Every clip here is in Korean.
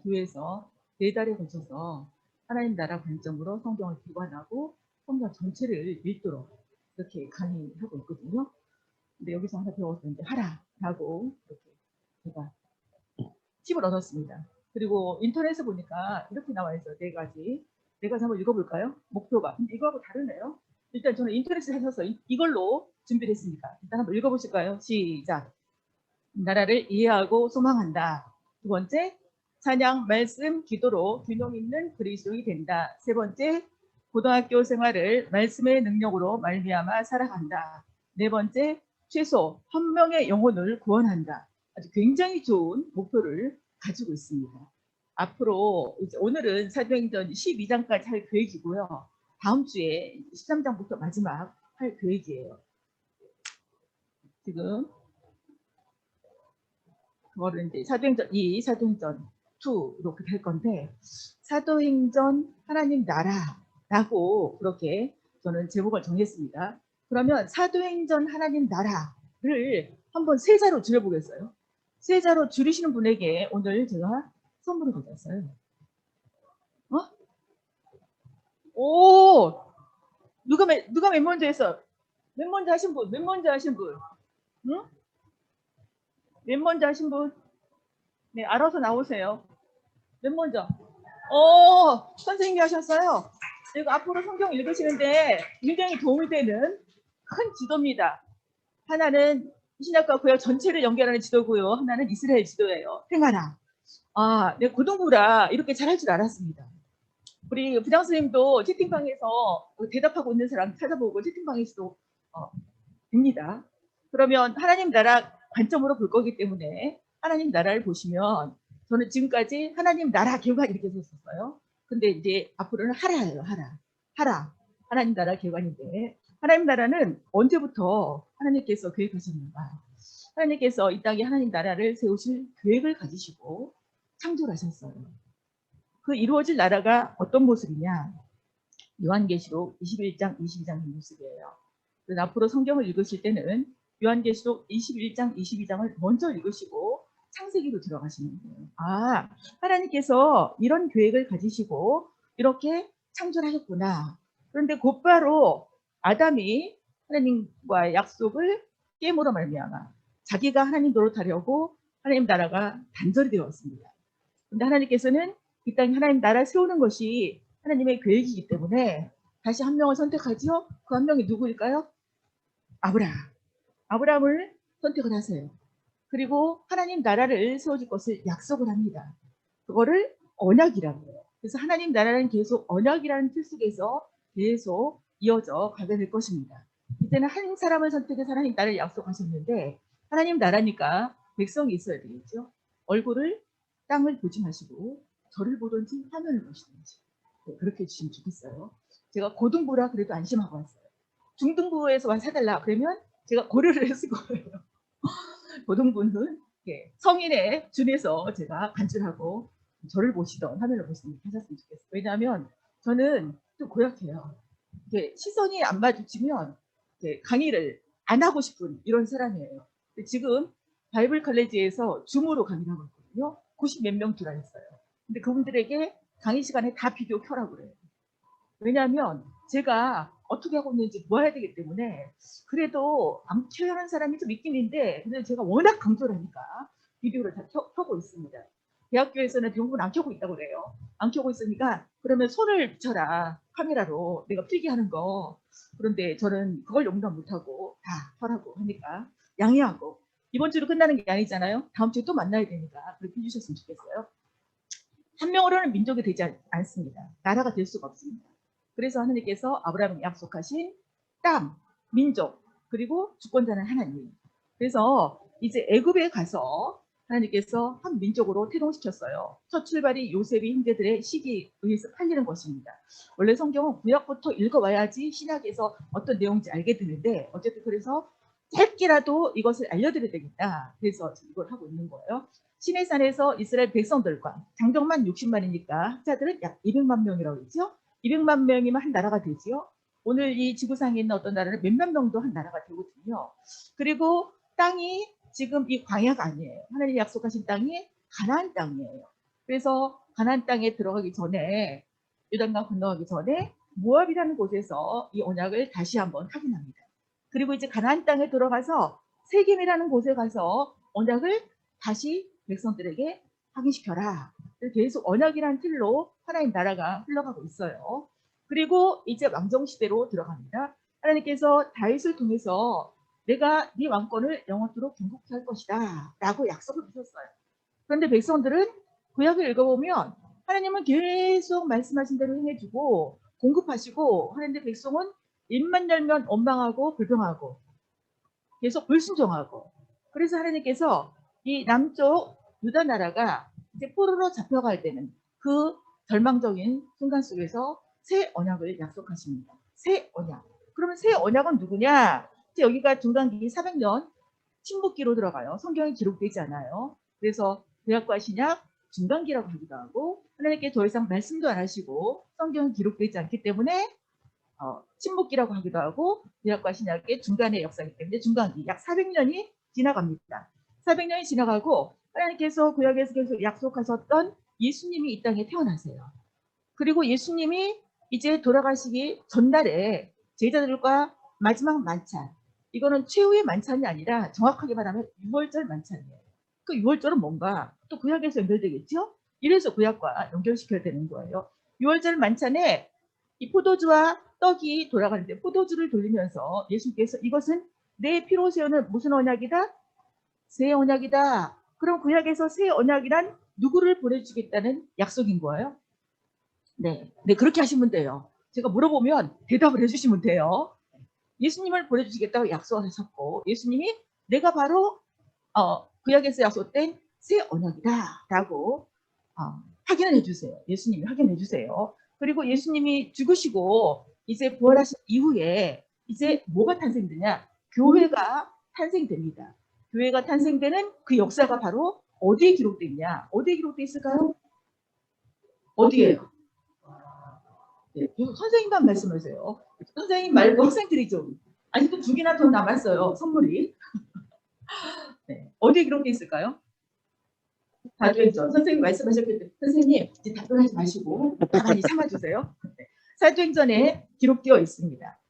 교회에서 4달에 걸쳐서 하나님 나라 관점으로 성경을 비관하고 성경 전체를 읽도록 이렇게 강의하고 있거든요. 근데 여기서 하나 배워서 이제 하라라고 이렇게 제가 팁을 얻었습니다. 그리고 인터넷에 보니까 이렇게 나와 있어요. 4가지. 4가지 한번 읽어볼까요? 목표가. 근데 이거하고 다르네요. 일단 저는 인터넷에 하셔서 이걸로 준비를 했으니까 일단 한번 읽어보실까요? 시작. 나라를 이해하고 소망한다. 2번째, 찬양, 말씀, 기도로 균형 있는 그리스도인이 된다. 3번째, 고등학교 생활을 말씀의 능력으로 말미암아 살아간다. 4번째, 최소 1명의 영혼을 구원한다. 아주 굉장히 좋은 목표를 가지고 있습니다. 앞으로 이제 오늘은 사도행전 12장까지 할 계획이고요. 다음 주에 13장부터 마지막 할 계획이에요. 지금 그거를 이제 사도행전 2, 사도행전 2 이렇게 될 건데, 사도행전 하나님 나라라고 그렇게 저는 제목을 정했습니다. 그러면 사도행전 하나님 나라를 한번 세자로 줄여보겠어요. 세자로 줄이시는 분에게 오늘 제가 선물을 받았어요. 오, 누가 맨 먼저 했어? 맨 먼저 하신 분, 맨 먼저 하신 분, 응? 맨 먼저 하신 분, 네, 알아서 나오세요. 맨 먼저. 선생님이 하셨어요. 그리고 앞으로 성경 읽으시는데 굉장히 도움이 되는 큰 지도입니다. 하나는 신약과 구약 전체를 연결하는 지도고요. 하나는 이스라엘 지도예요. 행하라. 내 고등부라 이렇게 잘할 줄 알았습니다. 우리 부장 선생님도 채팅방에서 대답하고 있는 사람 찾아보고 채팅방에서도 됩니다. 그러면 하나님 나라 관점으로 볼 거기 때문에 하나님 나라를 보시면, 저는 지금까지 하나님 나라 교관 이렇게 썼었어요. 근데 이제 앞으로는 하라예요. 하라. 하나님 나라 교관인데, 하나님 나라는 언제부터 하나님께서 계획하셨는가? 하나님께서 이 땅에 하나님 나라를 세우실 계획을 가지시고 창조를 하셨어요. 그 이루어질 나라가 어떤 모습이냐? 요한계시록 21장, 22장의 모습이에요. 그래서 앞으로 성경을 읽으실 때는 요한계시록 21장, 22장을 먼저 읽으시고 창세기로 들어가시는 거예요. 하나님께서 이런 계획을 가지시고 이렇게 창조를 하셨구나. 그런데 곧바로 아담이 하나님과의 약속을 깨물어 말미암아 자기가 하나님 노릇하려고 하나님 나라가 단절이 되었습니다. 그런데 하나님께서는 이 땅에 하나님 나라 세우는 것이 하나님의 계획이기 때문에 다시 한 명을 선택하지요. 그 한 명이 누구일까요? 아브라함을 선택을 하세요. 그리고 하나님 나라를 세워줄 것을 약속을 합니다. 그거를 언약이라고 해요. 그래서 하나님 나라는 계속 언약이라는 틀 속에서 계속 이어져 가게 될 것입니다. 이때는 한 사람을 선택해서 하나님 나라를 약속하셨는데, 하나님 나라니까 백성이 있어야 되겠죠. 얼굴을 땅을 보지 마시고 저를 보든지 화면을 보시든지, 그렇게 해주시면 좋겠어요. 제가 고등부라 그래도 안심하고 왔어요. 중등부에서 와 사달라 그러면 제가 고려를 했을 거예요. 고등부는 성인의 준에서 제가 간절하고 저를 보시던 화면을 보시던 하셨으면 좋겠어요. 왜냐하면 저는 좀 고약해요. 시선이 안 마주치면 강의를 안 하고 싶은 이런 사람이에요. 지금 바이블 칼레지에서 줌으로 강의를 하고 있거든요. 90 몇 명 들어있어요. 근데 그분들에게 강의 시간에 다 비디오 켜라고 그래요. 왜냐하면 제가 어떻게 하고 있는지 보아야 되기 때문에. 그래도 안 켜야 하는 사람이 좀 있긴 있는데, 근데 제가 워낙 강조를 하니까 비디오를 다 켜고 있습니다. 대학교에서는 대부분 안 켜고 있다고 그래요. 안 켜고 있으니까 그러면 손을 비춰라 카메라로 내가 필기 하는 거. 그런데 저는 그걸 용납 못하고 다 켜라고 하니까 양해하고, 이번 주로 끝나는 게 아니잖아요. 다음 주에 또 만나야 되니까 그렇게 해주셨으면 좋겠어요. 한 명으로는 민족이 되지 않습니다. 나라가 될 수가 없습니다. 그래서 하나님께서 아브라함에게 약속하신 땅, 민족, 그리고 주권자는 하나님. 그래서 이제 애굽에 가서 하나님께서 한 민족으로 태동시켰어요. 첫 출발이 요셉이 형제들의 시기에 의해서 팔리는 것입니다. 원래 성경은 구약부터 읽어와야지 신약에서 어떤 내용인지 알게 되는데, 어쨌든 그래서 짧게라도 이것을 알려드려야 되겠다. 그래서 이걸 하고 있는 거예요. 시내산에서 이스라엘 백성들과 장정만 60만이니까 학자들은 약 200만 명이라고 했죠. 200만 명이면 한 나라가 되지요. 오늘 이 지구상에 있는 어떤 나라는 몇몇 명도 한 나라가 되거든요. 그리고 땅이 지금 이 광야가 아니에요. 하나님이 약속하신 땅이 가나안 땅이에요. 그래서 가나안 땅에 들어가기 전에 요단강 건너가기 전에 모압이라는 곳에서 이 언약을 다시 한번 확인합니다. 그리고 이제 가나안 땅에 들어가서 세겜이라는 곳에 가서 언약을 다시 백성들에게 확인시켜라. 계속 언약이라는 틀로 하나님 나라가 흘러가고 있어요. 그리고 이제 왕정 시대로 들어갑니다. 하나님께서 다윗을 통해서 내가 네 왕권을 영원토록 경국케 할 것이다 라고 약속을 주셨어요. 그런데 백성들은 구약을 읽어보면 하나님은 계속 말씀하신 대로 행해주고 공급하시고 하는데 백성은 입만 열면 원망하고 불평하고 계속 불순종하고, 그래서 하나님께서 이 남쪽 유다 나라가 이제 포로로 잡혀갈 때는 그 절망적인 순간 속에서 새 언약을 약속하십니다. 새 언약. 그러면 새 언약은 누구냐? 여기가 중간기 400년 침묵기로 들어가요. 성경에 기록되지 않아요. 그래서 구약과 신약 중간기라고 하기도 하고, 하나님께 더 이상 말씀도 안 하시고 성경은 기록되지 않기 때문에 침묵기라고 하기도 하고, 구약과 신약의 중간의 역사이기 때문에 중간기 약 400년이 지나갑니다. 400년이 지나가고 하나님께서 구약에서 계속 약속하셨던 예수님이 이 땅에 태어나세요. 그리고 예수님이 이제 돌아가시기 전날에 제자들과 마지막 만찬, 이거는 최후의 만찬이 아니라 정확하게 말하면 6월절 만찬이에요. 그 6월절은 뭔가 또 구약에서 연결되겠죠? 이래서 구약과 연결시켜야 되는 거예요. 6월절 만찬에 이 포도주와 떡이 돌아가는데 포도주를 돌리면서 예수께서 이것은 내 피로 세우는 무슨 언약이다? 새 언약이다. 그럼 구약에서 새 언약이란 누구를 보내주겠다는 약속인 거예요? 네, 그렇게 하시면 돼요. 제가 물어보면 대답을 해주시면 돼요. 예수님을 보내주시겠다고 약속하셨고, 예수님이 내가 바로 구약에서 약속된 새 언약이다 라고 확인을 해주세요. 예수님이 확인해 주세요. 그리고 예수님이 죽으시고 이제 부활하신 이후에 이제 뭐가 탄생되냐? 교회가 탄생됩니다. 교회가 탄생되는 그 역사가 바로 어디에 기록되어 있냐? 어디에 기록되어 있을까요? 어디에요? 네, 선생님만 말씀하세요. 선생님 말고 학생들이 좀 아직도 2개나 더 남았어요. 선물이. 네, 어디에 기록되어 있을까요? 사도행전. 선생님 말씀하셨기 때문에 선생님 이제 답변하지 마시고 가만히 참아주세요. 네, 사도행전에 기록되어 있습니다.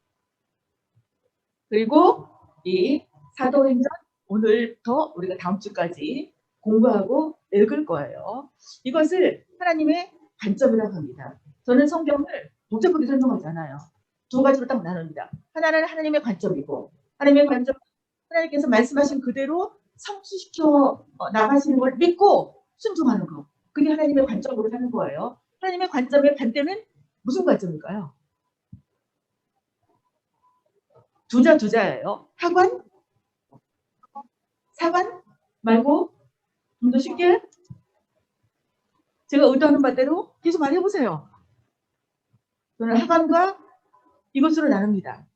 그리고 이 사도행전 오늘부터 우리가 다음 주까지 공부하고 읽을 거예요. 이것을 하나님의 관점이라고 합니다. 저는 성경을 복잡하게 설명하지 않아요. 2가지로 딱 나눕니다. 하나는 하나님의 관점이고, 하나님의 관점, 하나님께서 말씀하신 그대로 성취시켜 나가시는 걸 믿고 순종하는 거. 그게 하나님의 관점으로 사는 거예요. 하나님의 관점의 반대는 무슨 관점일까요? 두자예요. 하관? 사관? 말고 좀 더 쉽게 제가 의도하는 바대로 계속 말해보세요. 저는 하관과 이것으로 나눕니다.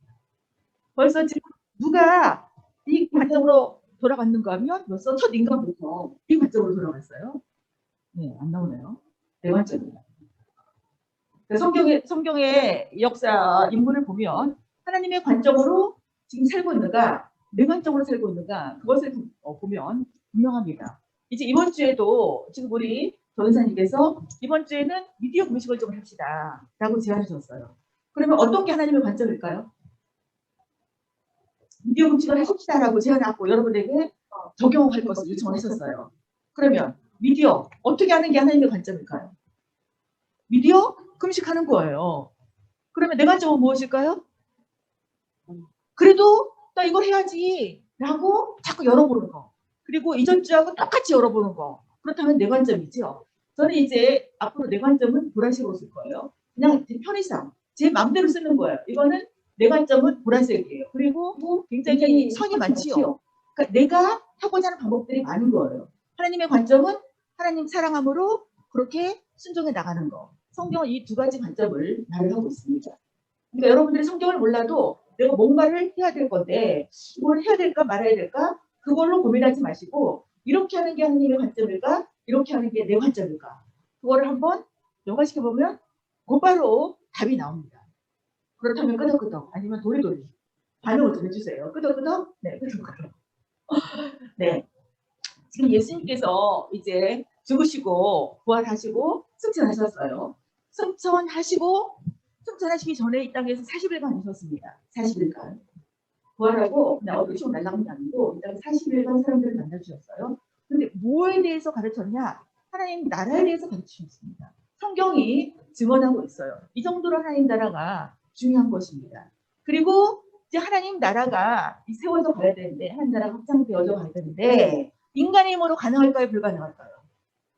벌써 지금 누가 이 관점으로 돌아갔는가 하면 벌써 첫 인간부터 이 관점으로 돌아갔어요. 네, 안 나오네요. 네 관점이에요. 성경의 역사 인물을 보면 하나님의 관점으로 지금 살고 있는가, 내 관점으로 살고 있는가, 그것을 보면 분명합니다. 이제 이번 주에도 지금 우리 전사님께서 이번 주에는 미디어 금식을 좀 합시다 라고 제안하셨어요. 그러면 어떤 게 하나님의 관점일까요? 미디어 금식을 하십시다라고 제안하고 여러분에게 적용할 것을 요청하셨어요. 그러면 미디어 어떻게 하는 게 하나님의 관점일까요? 미디어 금식하는 거예요. 그러면 내 관점은 무엇일까요? 그래도 나 이걸 해야지 라고 자꾸 열어보는 거. 그리고 이전 주하고 똑같이 열어보는 거. 그렇다면 내 관점이죠. 저는 이제 앞으로 내 관점은 보라색으로 쓸 거예요. 그냥 제 편의상 제 마음대로 쓰는 거예요. 이거는 내 관점은 보라색이에요. 그리고 굉장히 선이 많지요. 그러니까 내가 하고자 하는 방법들이 많은 거예요. 하나님의 관점은 하나님 사랑함으로 그렇게 순종해 나가는 거. 성경은 이 2가지 관점을 말을 하고 있습니다. 그러니까 여러분들이 성경을 몰라도 내가 뭔가를 해야 될 건데 이걸 해야 될까 말아야 될까 그걸로 고민하지 마시고 이렇게 하는 게 하나님의 관점일까 이렇게 하는 게 내 관점일까 그거를 한번 연관시켜보면 곧바로 답이 나옵니다. 그렇다면 끄덕끄덕 아니면 도리도리 반응을 좀 해주세요. 끄덕끄덕? 네, 끄덕끄덕. 네, 지금 예수님께서 이제 죽으시고 부활하시고 승천하셨어요. 승천하시기 전에 이 땅에서 40일간 오셨습니다. 40일간. 부활하고 그냥 어디로 날아간 게 아니고 이 땅에 40일간 사람들을 만나주셨어요. 근데 뭐에 대해서 가르쳤냐? 하나님 나라에 대해서 가르치셨습니다. 성경이 증언하고 있어요. 이 정도로 하나님 나라가 중요한 것입니다. 그리고 이제 하나님 나라가 세워져 가야 되는데, 하나님 나라가 확장되어져 가야 되는데, 인간의 힘으로 가능할까요? 불가능할까요?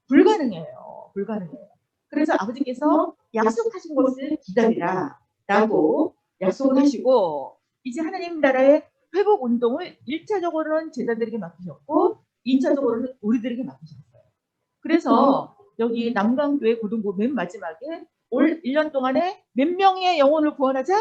불가능해요. 불가능해요. 그래서 아버지께서 약속하신 것을 기다리라 라고 약속을 하시고, 이제 하나님 나라의 회복 운동을 1차적으로는 제자들에게 맡기셨고 2차적으로는 우리들에게 맡기셨어요. 그래서 여기 남강교회 고등부 맨 마지막에 올 1년 동안에 몇 명의 영혼을 구원하자?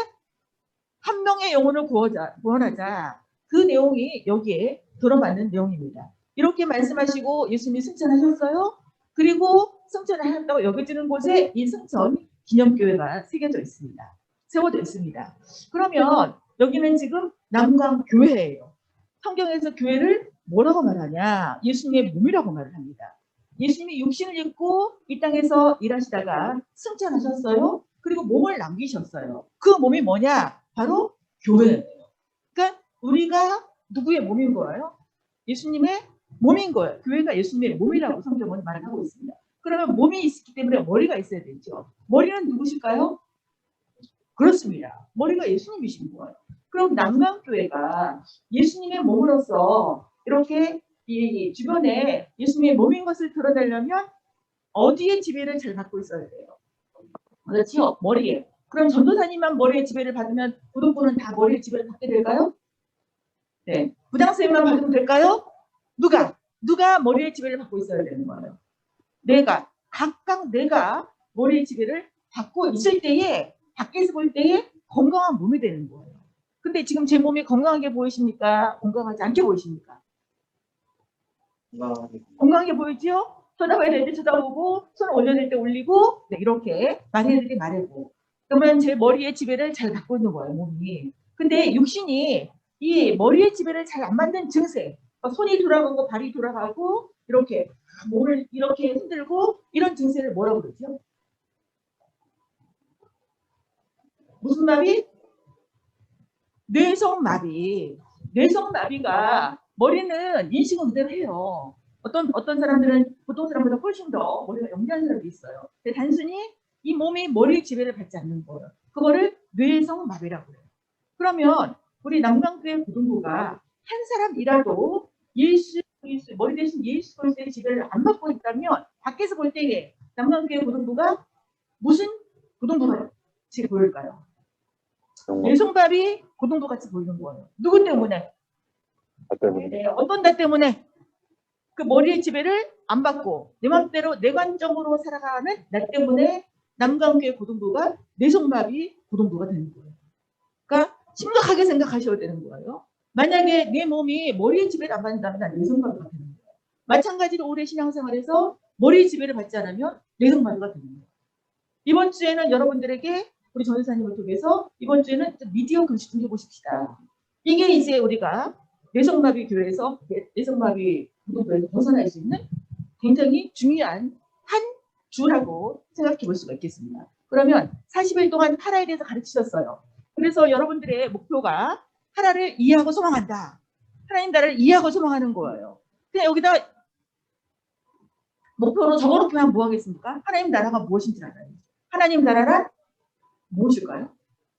한 명의 영혼을 구원하자. 그 내용이 여기에 들어맞는 내용입니다. 이렇게 말씀하시고 예수님이 승천하셨어요. 그리고 승천하셨다고 여겨지는 곳에 이 승천 기념교회가 새겨져 있습니다. 세워져 있습니다. 그러면 여기는 지금 남강교회예요. 성경에서 교회를 뭐라고 말하냐? 예수님의 몸이라고 말을 합니다. 예수님이 육신을 입고 이 땅에서 일하시다가 승천하셨어요. 그리고 몸을 남기셨어요. 그 몸이 뭐냐? 바로 교회예요. 그러니까 우리가 누구의 몸인 거예요? 예수님의 몸인 거예요. 교회가 예수님의 몸이라고 성경은 말을 하고 있습니다. 그러면 몸이 있기 때문에 머리가 있어야 되죠. 머리는 누구실까요? 그렇습니다. 머리가 예수님이신 거예요. 그럼 남강교회가 예수님의 몸으로서 이렇게 이 주변에 예수님의 몸인 것을 드러내려면 어디에 지배를 잘 받고 있어야 돼요? 그렇죠? 머리에. 그럼 전도사님만 머리에 지배를 받으면 부동부는 다 머리에 지배를 받게 될까요? 네. 부장선생님만 받으면 될까요? 누가 머리에 지배를 받고 있어야 되는 거예요? 각각 내가 머리에 지배를 받고 있을 때에, 밖에서 볼 때에 건강한 몸이 되는 거예요. 근데 지금 제 몸이 건강하게 보이십니까? 건강하지 않게 보이십니까? 건강하게 보이죠? 쳐다봐야 될 때 쳐다보고, 손 올려야 될 때 올리고, 네, 이렇게 말해야 될 때 말하고. 그러면 제 머리의 지배를 잘 받고 있는 거예요, 몸이. 근데 육신이 이 머리의 지배를 잘 안 받는 증세, 손이 돌아가고 발이 돌아가고 이렇게 몸을 이렇게 흔들고 이런 증세를 뭐라고 그러죠? 무슨 마비? 뇌성마비. 뇌성마비가 머리는 인식은 그대로 해요. 어떤 사람들은 보통 사람보다 훨씬 더 머리가 영리한 사람이 있어요. 근데 단순히 이 몸이 머리의 지배를 받지 않는 거예요. 그거를 뇌성마비라고 해요. 그러면 우리 남강교회 고등부가 한 사람이라도 머리 대신 예수 그리스도의 지배를 안 받고 있다면 밖에서 볼 때에 남강교회 고등부가 무슨 고등부가 같이 보일까요? 뇌성밥이 고등부 같이 보이는 거예요. 누구 때문에? 네, 어떤 나 때문에? 그 머리의 지배를 안 받고 내 맘대로 내관적으로 살아가는 나 때문에 남강교회 고등부가 뇌성밥이 고등부가 되는 거예요. 그러니까 심각하게 생각하셔야 되는 거예요. 만약에 내 몸이 머리의 지배를 안 받는다면 난 뇌성마비가 되는 거예요. 마찬가지로 오래 신앙생활에서 머리의 지배를 받지 않으면 뇌성마비가 되는 거예요. 이번 주에는 여러분들에게 우리 전도사님을 통해서 이번 주에는 미디어 금식 좀 해보십시다. 이게 이제 우리가 뇌성마비 교회에서 뇌성마비 운동에서 벗어날 수 있는 굉장히 중요한 한 주라고 생각해 볼 수가 있겠습니다. 그러면 40일 동안 하나에 대해서 가르치셨어요. 그래서 여러분들의 목표가 하나를 이해하고 소망한다. 하나님 나라를 이해하고 소망하는 거예요. 그냥 여기다 목표로 적어놓기만 뭐 하겠습니까? 하나님 나라가 무엇인지 알아요. 하나님 나라란 무엇일까요?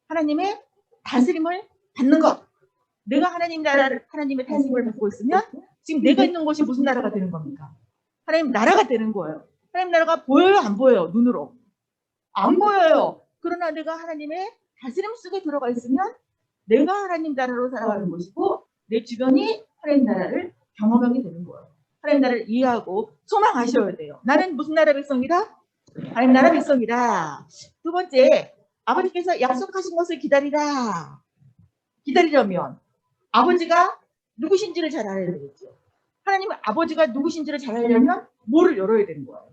하나님의 다스림을 받는 것. 내가 하나님의 다스림을 받고 있으면 지금 내가 있는 곳이 무슨 나라가 되는 겁니까? 하나님 나라가 되는 거예요. 하나님 나라가 보여요? 안 보여요? 눈으로? 안 보여요. 그러나 내가 하나님의 다스림 속에 들어가 있으면 내가 하나님 나라로 살아가는 것이고 내 주변이 하나님 나라를 경험하게 되는 거예요. 하나님 나라를 이해하고 소망하셔야 돼요. 나는 무슨 나라 백성이다? 하나님 나라 백성이다. 두 번째, 아버지께서 약속하신 것을 기다리라. 기다리려면 아버지가 누구신지를 잘 알아야 되겠죠. 하나님은 아버지가 누구신지를 잘 알려면 뭐를 열어야 되는 거예요?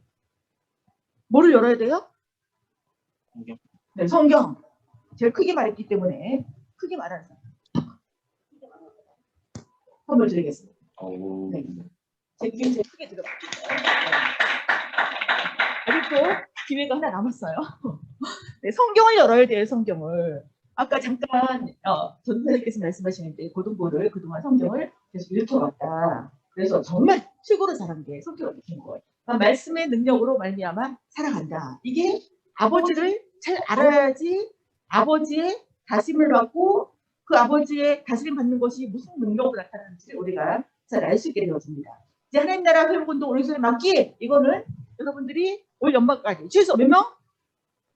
뭐를 열어야 돼요? 네, 성경. 제일 크게 말했기 때문에 크게 말하는 사람. 선물 드리겠습니다. 네. 제 귀에 제일 크게 들어가요. 기회가 하나 남았어요. 네, 성경을 열어야 돼요, 성경을. 아까 잠깐 전도사님께서 말씀하시는데 고등부를 그동안 성경을 계속 읽혀왔다. 그래서 정말 최고로 잘한 게 성경을 읽힌 거예요. 그러니까 말씀의 능력으로 말미암아 살아간다. 이게 아버지를 잘 알아야지 아버지의 다스림을 받고 그 아버지의 다스림 받는 것이 무슨 능력으로 나타나는지 우리가 잘 알 수 있게 되어집니다. 이제 하나님 나라 회복운동 오른손에 맡기 이거는 여러분들이 올 연말까지 최소 몇 명?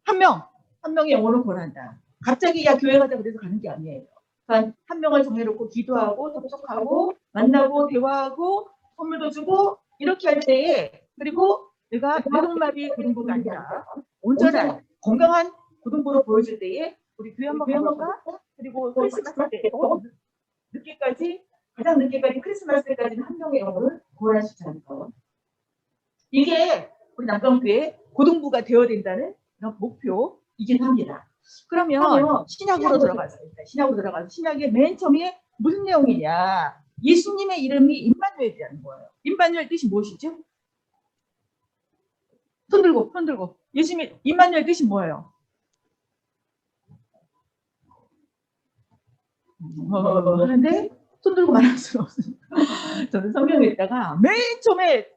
한 명의 영혼을 권한다. 갑자기 야 교회 가자 그래서 가는 게 아니에요. 그러니까 한 명을 정해놓고 기도하고 접촉하고 만나고 대화하고 선물도 주고 이렇게 할 때에 그리고 내가 뇌동마비 고등부가 아니라 온전한 건강한 고등부로 보여줄 때에 우리 교회 한번 가볼까? 그리고 크리스마스 때 늦게까지 가장 늦게까지 크리스마스 때까지는 한 명의 영혼을 구원할 수 있다는 거. 이게 우리 남강교회 고등부가 되어야 된다는 그런 목표이긴 합니다. 그러면 신약으로 들어가서 신약의 맨 처음에 무슨 내용이냐? 예수님의 이름이 임마누엘이라는 거예요. 임마누엘 뜻이 무엇이죠? 손 들고. 예수님의 임마누엘 뜻이 뭐예요? 하는데 손 들고 말할 수는 없으니까 저는 성경에 있다가 맨 처음에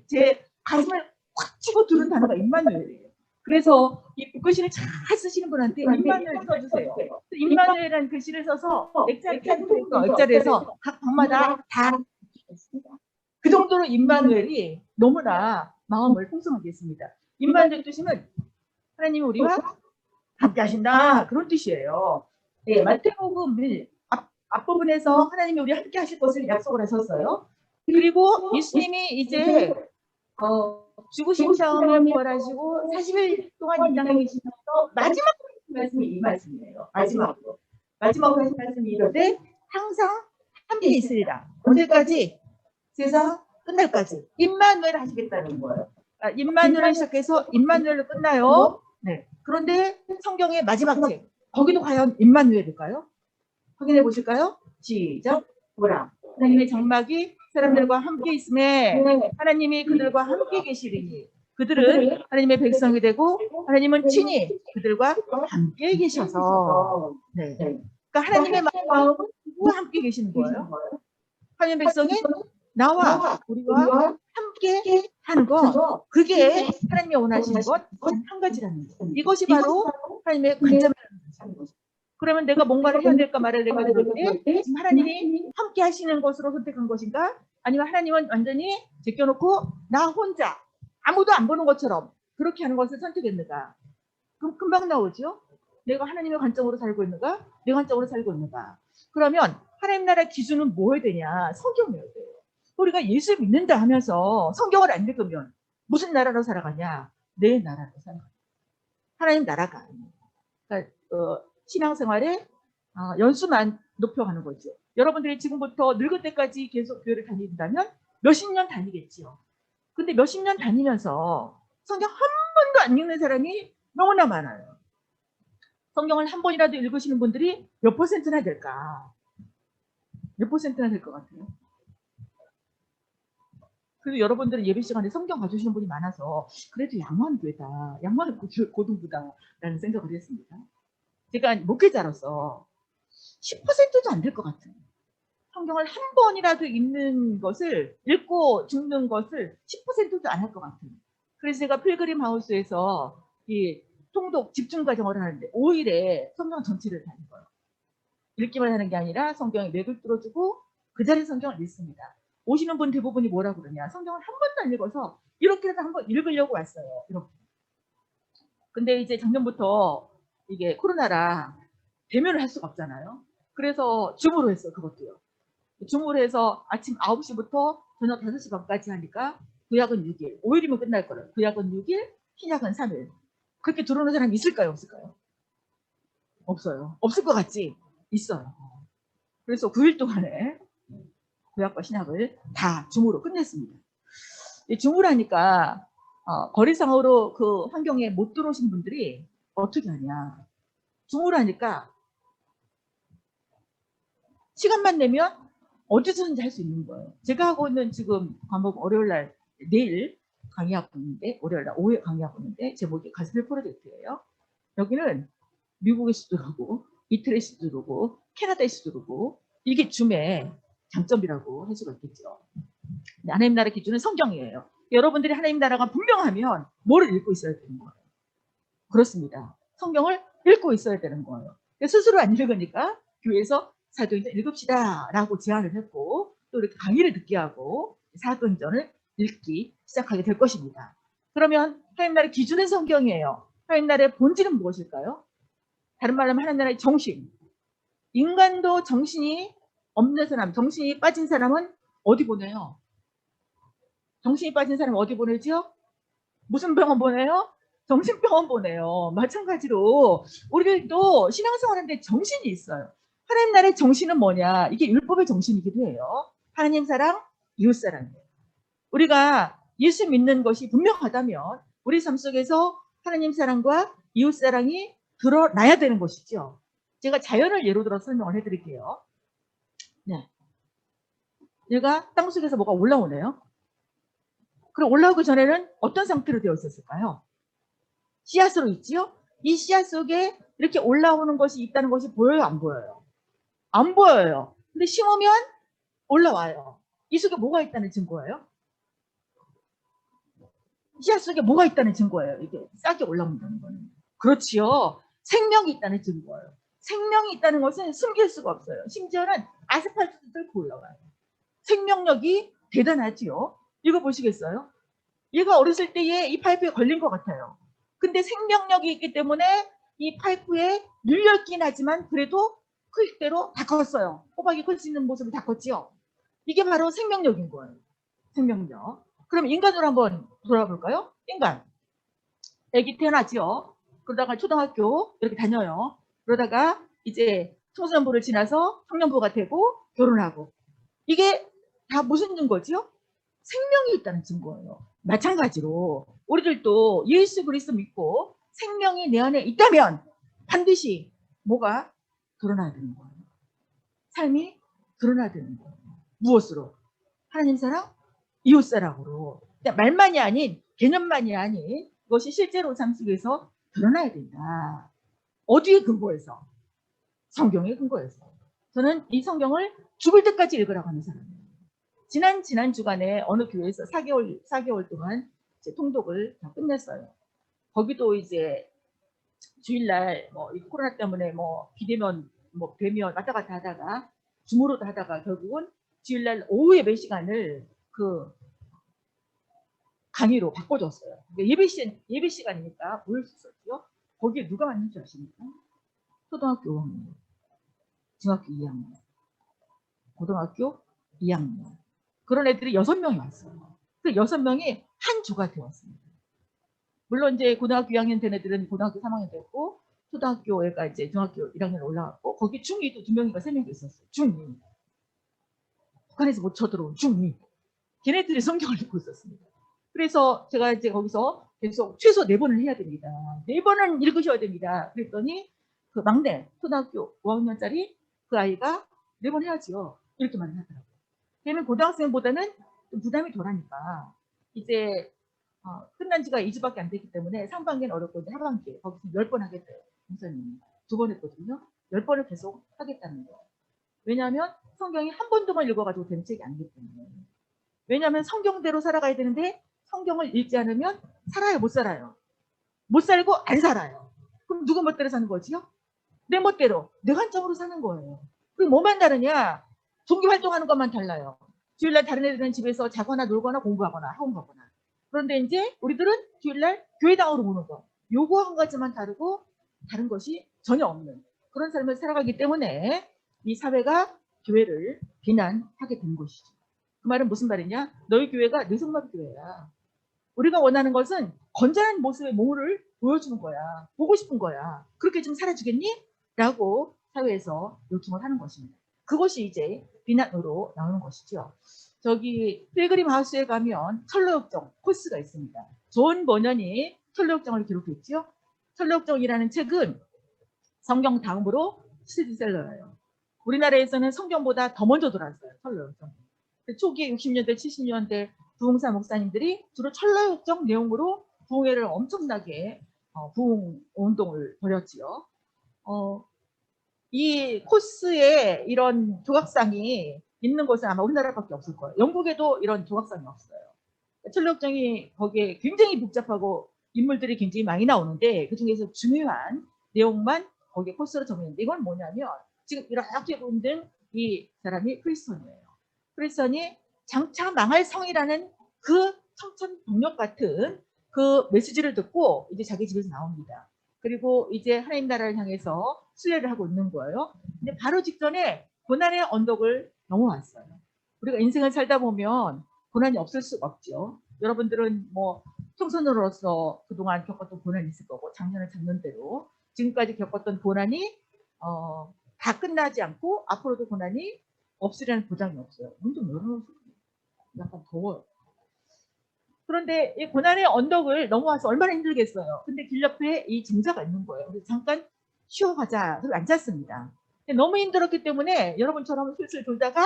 제 가슴을 확 치고 들은 단어가 임마누엘이에요. 그래서 이 글씨를 잘 쓰시는 분한테 임마누엘 써주세요. 임마누엘이라는 글씨를 써서 액자리에서 각 방마다 다 그 정도로 임마누엘이 너무나 마음을 풍성하게 했습니다. 임마누엘 뜻이면 하나님이 우리와 함께 하신다 그런 뜻이에요. 네, 마태복음 앞부분에서 하나님이 우리 함께 하실 것을 약속을 하셨어요. 그리고 예수님이 이제 죽으신 다음에 부활하시고 40일 동안 이 땅에 계시면서 마지막 말씀이 이 말씀이에요. 마지막으로 하신 말씀이 이러되 항상 함께 있으리라. 언제까지? 세상 끝날까지. 임마누엘 하시겠다는 거예요. 임마누엘 시작해서 임마누엘로 끝나요. 네. 그런데 성경의 마지막 책 거기도 과연 임마누엘일까요? 확인해 보실까요? 시작. 보라. 하나님의 장막이 사람들과 함께 있음에 하나님이 그들과 함께 계시리니 그들은 하나님의 백성이 되고 하나님은 친히 그들과 함께 계셔서 네. 그러니까 하나님의 마음은 누구와 함께 계시는 거예요? 하나님의 백성이 나와 우리와 함께 하는 것 그게 하나님이 원하시는 것 한 가지라는 것 이것이 바로 하나님의 관점이라는 것입니다. 그러면 내가 뭔가를 해야 될까 말아야 될까 그럴 때 지금 하나님이 함께 하시는 것으로 선택한 것인가? 아니면 하나님은 완전히 제껴놓고 나 혼자 아무도 안 보는 것처럼 그렇게 하는 것을 선택했는가? 그럼 금방 나오죠. 내가 하나님의 관점으로 살고 있는가? 내 관점으로 살고 있는가? 그러면 하나님 나라의 기준은 뭐여야 되냐? 성경이어야 돼요. 우리가 예수 믿는다 하면서 성경을 안 읽으면 무슨 나라로 살아가냐? 내 나라로 살아가냐? 하나님 나라가 아니에요. 그러니까 신앙생활에 연수만 높여가는 거죠. 여러분들이 지금부터 늙을 때까지 계속 교회를 다닌다면 몇십 년 다니겠지요. 근데 몇십 년 다니면서 성경 한 번도 안 읽는 사람이 너무나 많아요. 성경을 한 번이라도 읽으시는 분들이 몇 퍼센트나 될까? 몇 퍼센트나 될 것 같아요? 그리고 여러분들은 예배 시간에 성경 봐주시는 분이 많아서 그래도 양호한 교회다. 양호한 고등부다라는 생각을 했습니다. 제가 목회자로서 10%도 안 될 것 같아요. 성경을 한 번이라도 읽고 죽는 것을 10%도 안 할 것 같아요. 그래서 제가 필그림 하우스에서 이 통독 집중 과정을 하는데 5일에 성경 전체를 다닌 거예요. 읽기만 하는 게 아니라 성경에 맥을 뚫어주고 그 자리에 성경을 읽습니다. 오시는 분 대부분이 뭐라 그러냐. 성경을 한 번도 안 읽어서 이렇게라도 한번 읽으려고 왔어요. 이렇게. 근데 이제 작년부터 이게 코로나라 대면을 할 수가 없잖아요. 그래서 줌으로 했어요. 그것도요. 줌으로 해서 아침 9시부터 저녁 5시 반까지 하니까 구약은 6일. 5일이면 끝날 거예요. 구약은 6일, 신약은 3일. 그렇게 들어오는 사람이 있을까요? 없을까요? 없어요. 없을 것 같지? 있어요. 그래서 9일 동안에 구약과 신약을 다 줌으로 끝냈습니다. 줌으로 하니까 거리상으로 그 환경에 못 들어오신 분들이 어떻게 하냐. 줌으로 하니까 시간만 내면 어디서든지 할 수 있는 거예요. 제가 하고 있는 지금 과목 월요일 날 내일 강의하고 있는데 월요일날 오후에 강의하고 있는데 제목이 가스펠 프로젝트예요. 여기는 미국의 수두르고 이태리 수두르고 캐나다의 수두르고 이게 줌의 장점이라고 할 수가 있겠죠. 하나님 나라 기준은 성경이에요. 여러분들이 하나님 나라가 분명하면 뭐를 읽고 있어야 되는 거예요? 그렇습니다. 성경을 읽고 있어야 되는 거예요. 스스로 안 읽으니까 교회에서 사도행전 읽읍시다 라고 제안을 했고 또 이렇게 강의를 듣게 하고 사도행전을 읽기 시작하게 될 것입니다. 그러면 하나님 나라의 기준은 성경이에요. 하나님 나라의 본질은 무엇일까요? 다른 말로 하면 하나님 나라의 정신. 인간도 정신이 없는 사람, 정신이 빠진 사람은 어디 보내요? 정신이 빠진 사람은 어디 보내죠? 무슨 병원 보내요? 정신병원 보내요. 마찬가지로 우리들도 신앙생활 하는데 정신이 있어요. 하나님 나라의 정신은 뭐냐? 이게 율법의 정신이기도 해요. 하나님 사랑, 이웃 사랑이에요. 우리가 예수 믿는 것이 분명하다면 우리 삶 속에서 하나님 사랑과 이웃 사랑이 드러나야 되는 것이죠. 제가 자연을 예로 들어 설명을 해드릴게요. 네. 얘가 땅속에서 뭐가 올라오네요. 그럼 올라오기 전에는 어떤 상태로 되어 있었을까요? 씨앗으로 있지요? 이 씨앗 속에 이렇게 올라오는 것이 있다는 것이 보여요? 안 보여요? 안 보여요. 근데 심으면 올라와요. 이 속에 뭐가 있다는 증거예요? 씨앗 속에 뭐가 있다는 증거예요. 이게 싹이 올라온다는 거는. 그렇지요. 생명이 있다는 증거예요. 생명이 있다는 것은 숨길 수가 없어요. 심지어는 아스팔트도 뚫고 올라가요. 생명력이 대단하지요. 이거 보시겠어요? 얘가 어렸을 때에 이 파이프에 걸린 것 같아요. 근데 생명력이 있기 때문에 이 파이프에 눌렸긴 하지만 그래도 클 대로 다 컸어요. 호박이 클 수 있는 모습을 다 컸지요. 이게 바로 생명력인 거예요. 생명력. 그럼 인간으로 한번 돌아볼까요? 인간. 애기 태어나지요. 그러다가 초등학교 이렇게 다녀요. 그러다가 이제 청소년부를 지나서 청년부가 되고 결혼하고. 이게 다 무슨 증거지요? 생명이 있다는 증거예요. 마찬가지로 우리들도 예수 그리스도 믿고 생명이 내 안에 있다면 반드시 뭐가 드러나야 되는 거예요. 삶이 드러나야 되는 거예요. 무엇으로? 하나님 사랑, 이웃 사랑으로. 말만이 아닌, 개념만이 아닌 그것이 실제로 삶 속에서 드러나야 된다. 어디에 근거해서? 성경에 근거해서. 저는 이 성경을 죽을 때까지 읽으라고 하는 사람이에요. 지난 주간에 어느 교회에서 4개월 동안 이제 통독을 다 끝냈어요. 거기도 이제 주일날 뭐 코로나 때문에 뭐 비대면 뭐 되면 왔다 갔다 하다가 줌으로도 하다가 결국은 주일날 오후에 몇 시간을 그 강의로 바꿔줬어요. 예배 시간이니까 모일 수 있었죠. 거기에 누가 왔는지 아십니까? 초등학교 5학년, 중학교 2학년, 고등학교 2학년. 그런 애들이 6명이 왔어요. 그 6명이 한 조가 되었습니다. 물론 이제 고등학교 2학년 된 애들은 고등학교 3학년 됐고 초등학교 애가 이제 중학교 1학년 올라갔고 거기 중2도 2명인가 3명이 있었어요. 중2. 북한에서 못 쳐들어온 중2. 걔네들이 성경을 읽고 있었습니다. 그래서 제가 이제 거기서 계속 최소 4번을 해야 됩니다. 4번은 읽으셔야 됩니다. 그랬더니 그 막내 초등학교 5학년짜리 그 아이가 4번 해야지요. 이렇게만 하더라고요. 걔는 고등학생보다는 좀 부담이 덜하니까 이제 끝난 지가 2주밖에 안 됐기 때문에 상반기는 어렵고 이제 하반기에 거기서 10번 하겠대요. 목사님이 2번 했거든요. 10번을 계속 하겠다는 거예요. 왜냐하면 성경이 한 번, 2번 읽어가지고 되는 책이 아니기 때문에. 왜냐하면 성경대로 살아가야 되는데 성경을 읽지 않으면 살아요, 못 살아요? 못 살고 안 살아요. 그럼 누구 멋대로 사는 거지요? 내 멋대로, 내 관점으로 사는 거예요. 그럼 뭐만 다르냐? 종교활동하는 것만 달라요. 주일날 다른 애들은 집에서 자거나 놀거나 공부하거나 학원 가거나. 그런데 이제 우리들은 주일날 교회당으로 오는 거. 요거 한 가지만 다르고 다른 것이 전혀 없는 그런 삶을 살아가기 때문에 이 사회가 교회를 비난하게 된 것이죠. 그 말은 무슨 말이냐? 너희 교회가 내 손맛 교회야. 우리가 원하는 것은 건전한 모습의 몸을 보여주는 거야. 보고 싶은 거야. 그렇게 좀 살아주겠니? 라고 사회에서 요청을 하는 것입니다. 그것이 이제 비난으로 나오는 것이죠. 저기 필그림 하우스에 가면 철로역정 코스가 있습니다. 존 버년이 철로역정을 기록했죠. 철로역정이라는 책은 성경 다음으로 스테디셀러예요. 우리나라에서는 성경보다 더 먼저 들어왔어요. 철로역정. 초기에 60년대, 70년대 부흥사 목사님들이 주로 철로역정 내용으로 부흥회를 엄청나게 부흥 운동을 벌였지요. 이 코스에 이런 조각상이 있는 곳은 아마 우리나라밖에 없을 거예요. 영국에도 이런 조각상이 없어요. 철로역정이 거기에 굉장히 복잡하고 인물들이 굉장히 많이 나오는데 그 중에서 중요한 내용만 거기에 코스로 적는데 이건 뭐냐면 지금 이렇게 보는 이 사람이 프리스턴이에요. 프리스턴이 장차 망할 성이라는 그 청천벽력 같은 그 메시지를 듣고 이제 자기 집에서 나옵니다. 그리고 이제 하나님 나라를 향해서 순례를 하고 있는 거예요. 근데 바로 직전에 고난의 언덕을 넘어왔어요. 우리가 인생을 살다 보면 고난이 없을 수가 없죠. 여러분들은 뭐 청소년으로서 그동안 겪었던 고난이 있을 거고 작년을 작년대로 지금까지 겪었던 고난이 다 끝나지 않고 앞으로도 고난이 없으리라는 보장이 없어요. 문 좀 열어놓으세요. 약간 더워요. 그런데 이 고난의 언덕을 넘어와서 얼마나 힘들겠어요. 근데 길 옆에 이 증자가 있는 거예요. 그래서 잠깐 쉬어가자. 앉았습니다. 너무 힘들었기 때문에 여러분처럼 슬슬 돌다가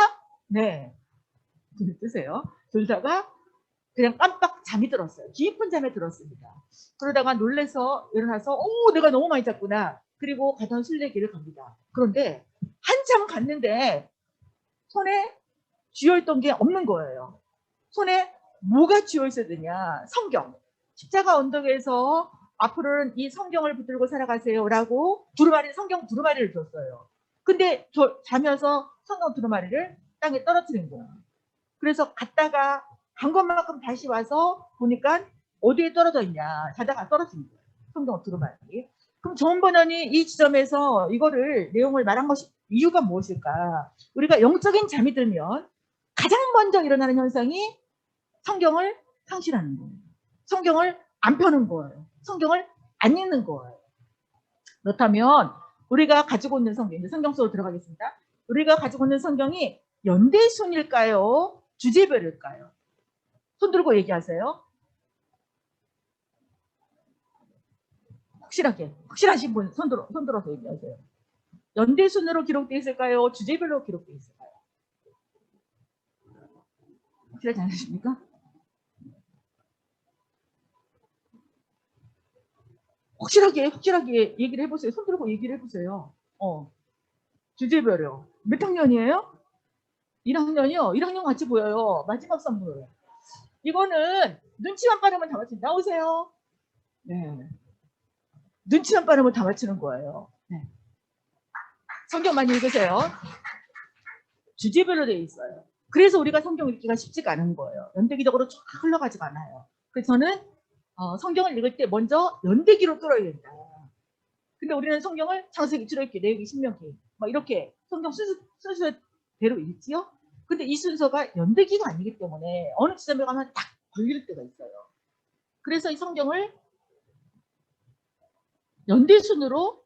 네, 눈을 뜨세요. 돌다가 그냥 깜빡 잠이 들었어요. 깊은 잠에 들었습니다. 그러다가 놀래서 일어나서 오 내가 너무 많이 잤구나. 그리고 가던 순례길을 갑니다. 그런데 한참 갔는데 손에 쥐어있던 게 없는 거예요. 손에 뭐가 쥐어있어야 되냐. 성경. 십자가 언덕에서 앞으로는 이 성경을 붙들고 살아가세요라고 두루마리 성경 두루마리를 줬어요. 근데 저 자면서 성경 두루마리를 땅에 떨어뜨린 거예요. 그래서 갔다가 간 것만큼 다시 와서 보니까 어디에 떨어져 있냐. 자다가 떨어진 거예요. 성경 두루마리. 그럼 존 버넌이 이 지점에서 이거를 내용을 말한 것이 이유가 무엇일까? 우리가 영적인 잠이 들면 가장 먼저 일어나는 현상이 성경을 상실하는 거예요. 성경을 안 펴는 거예요. 성경을 안 읽는 거예요. 그렇다면 우리가 가지고 있는 성경, 이제 성경 속으로 들어가겠습니다. 우리가 가지고 있는 성경이 연대순일까요? 주제별일까요? 손 들고 얘기하세요. 확실하신 분 손 들어서 얘기하세요. 연대순으로 기록되어 있을까요? 주제별로 기록되어 있을까요? 확실하지 않으십니까? 확실하게 얘기를 해보세요. 손 들고 얘기를 해보세요. 주제별이요. 몇 학년이에요? 1학년이요? 1학년 같이 보여요. 마지막 선물. 이거는 눈치만 빠르면 다 맞춘다. 나오세요. 네. 눈치만 빠르면 다 맞추는 거예요. 네. 성경 많이 읽으세요. 주제별로 되어 있어요. 그래서 우리가 성경 읽기가 쉽지가 않은 거예요. 연대기적으로 쫙 흘러가지가 않아요. 그래서 저는 성경을 읽을 때 먼저 연대기로 뚫어야 된다. 근데 우리는 성경을 창세기, 출애굽기, 레위기, 신명기 막 이렇게 성경 순서대로 읽지요. 근데 이 순서가 연대기가 아니기 때문에 어느 지점에 가면 딱 걸릴 때가 있어요. 그래서 이 성경을 연대순으로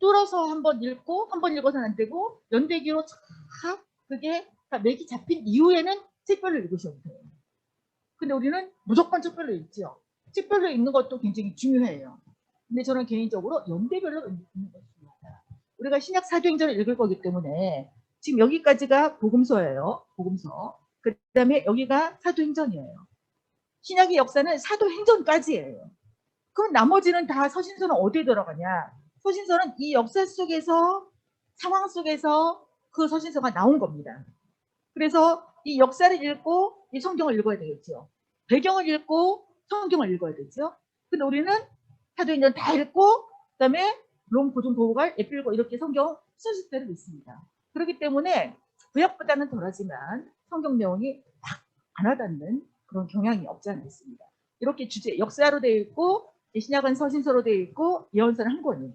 뚫어서 한번 읽고 한번 읽어서는 안 되고 연대기로 쫙 그게 다 맥이 잡힌 이후에는 책별로 읽으셔도 돼요. 근데 우리는 무조건 책별로 읽지요. 책별로 읽는 것도 굉장히 중요해요. 근데 저는 개인적으로 연대별로 읽는 것입니다. 우리가 신약 사도행전을 읽을 거기 때문에 지금 여기까지가 복음서예요. 복음서. 그 다음에 여기가 사도행전이에요. 신약의 역사는 사도행전까지예요. 그럼 나머지는 다 서신서는 어디에 들어가냐? 서신서는 이 역사 속에서 상황 속에서 그 서신서가 나온 겁니다. 그래서 이 역사를 읽고 이 성경을 읽어야 되겠죠. 배경을 읽고 성경을 읽어야 되죠. 근데 우리는 사도행전 다 읽고 그다음에 롬 고중 보고갈 에필고 이렇게 성경 순서대로 읽습니다. 그렇기 때문에 구약보다는 덜하지만 성경 내용이 딱 안 와닿는 그런 경향이 없지 않아 있습니다. 이렇게 주제 역사로 되어 있고 신약은 서신서로 되어 있고 예언서는 한 권이에요.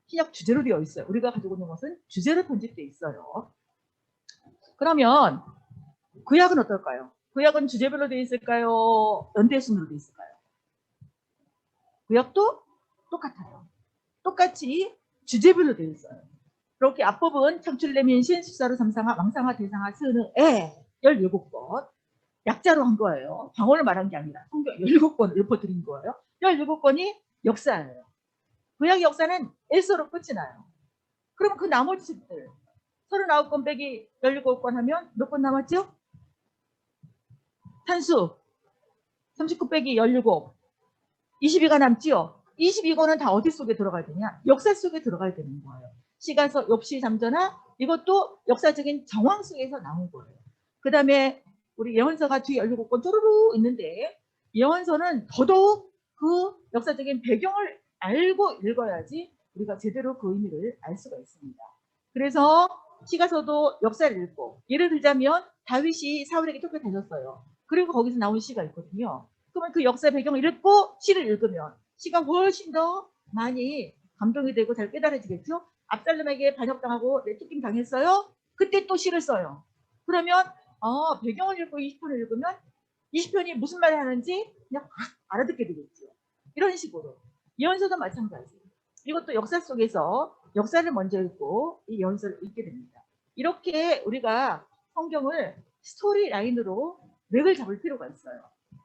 신약 주제로 되어 있어요. 우리가 가지고 있는 것은 주제로 편집되어 있어요. 그러면 구약은 어떨까요? 구약은 주제별로 되어 있을까요? 연대순으로 되어 있을까요? 구약도 똑같아요. 똑같이 주제별로 되어 있어요. 그렇게 앞부분 창출내민신 십사로 삼상하 왕상하 대상하 스은의 17권 약자로 한 거예요. 방언을 말한 게 아니라 성경 17권을 읊어드린 거예요. 17권이 역사예요. 구약 역사는 에서로 끝이 나요. 그럼 그 나머지 책들 39권 빼기 17권 하면 몇 권 남았죠? 산수 39 빼기 17 22가 남지요. 22권은 다 어디 속에 들어가야 되냐? 역사 속에 들어가야 되는 거예요. 시가서 역시 잠전하 이것도 역사적인 정황 속에서 나온 거예요. 그 다음에 우리 예언서가 뒤에 17권 쪼르르 있는데 예언서는 더더욱 그 역사적인 배경을 알고 읽어야지 우리가 제대로 그 의미를 알 수가 있습니다. 그래서 시가서도 역사를 읽고 예를 들자면 다윗이 사울에게 쫓겨다녔어요. 그리고 거기서 나온 시가 있거든요. 그러면 그 역사 배경을 읽고 시를 읽으면 시가 훨씬 더 많이 감동이 되고 잘 깨달아지겠죠. 압살롬에게 반역당하고 쫓김 당했어요. 그때 또 시를 써요. 그러면 배경을 읽고 20편을 읽으면 20편이 무슨 말을 하는지 그냥 알아듣게 되겠죠. 이런 식으로 예언서도 마찬가지예요. 이것도 역사 속에서 역사를 먼저 읽고 이 예언서를 읽게 됩니다. 이렇게 우리가 성경을 스토리 라인으로 맥을 잡을 필요가 있어요.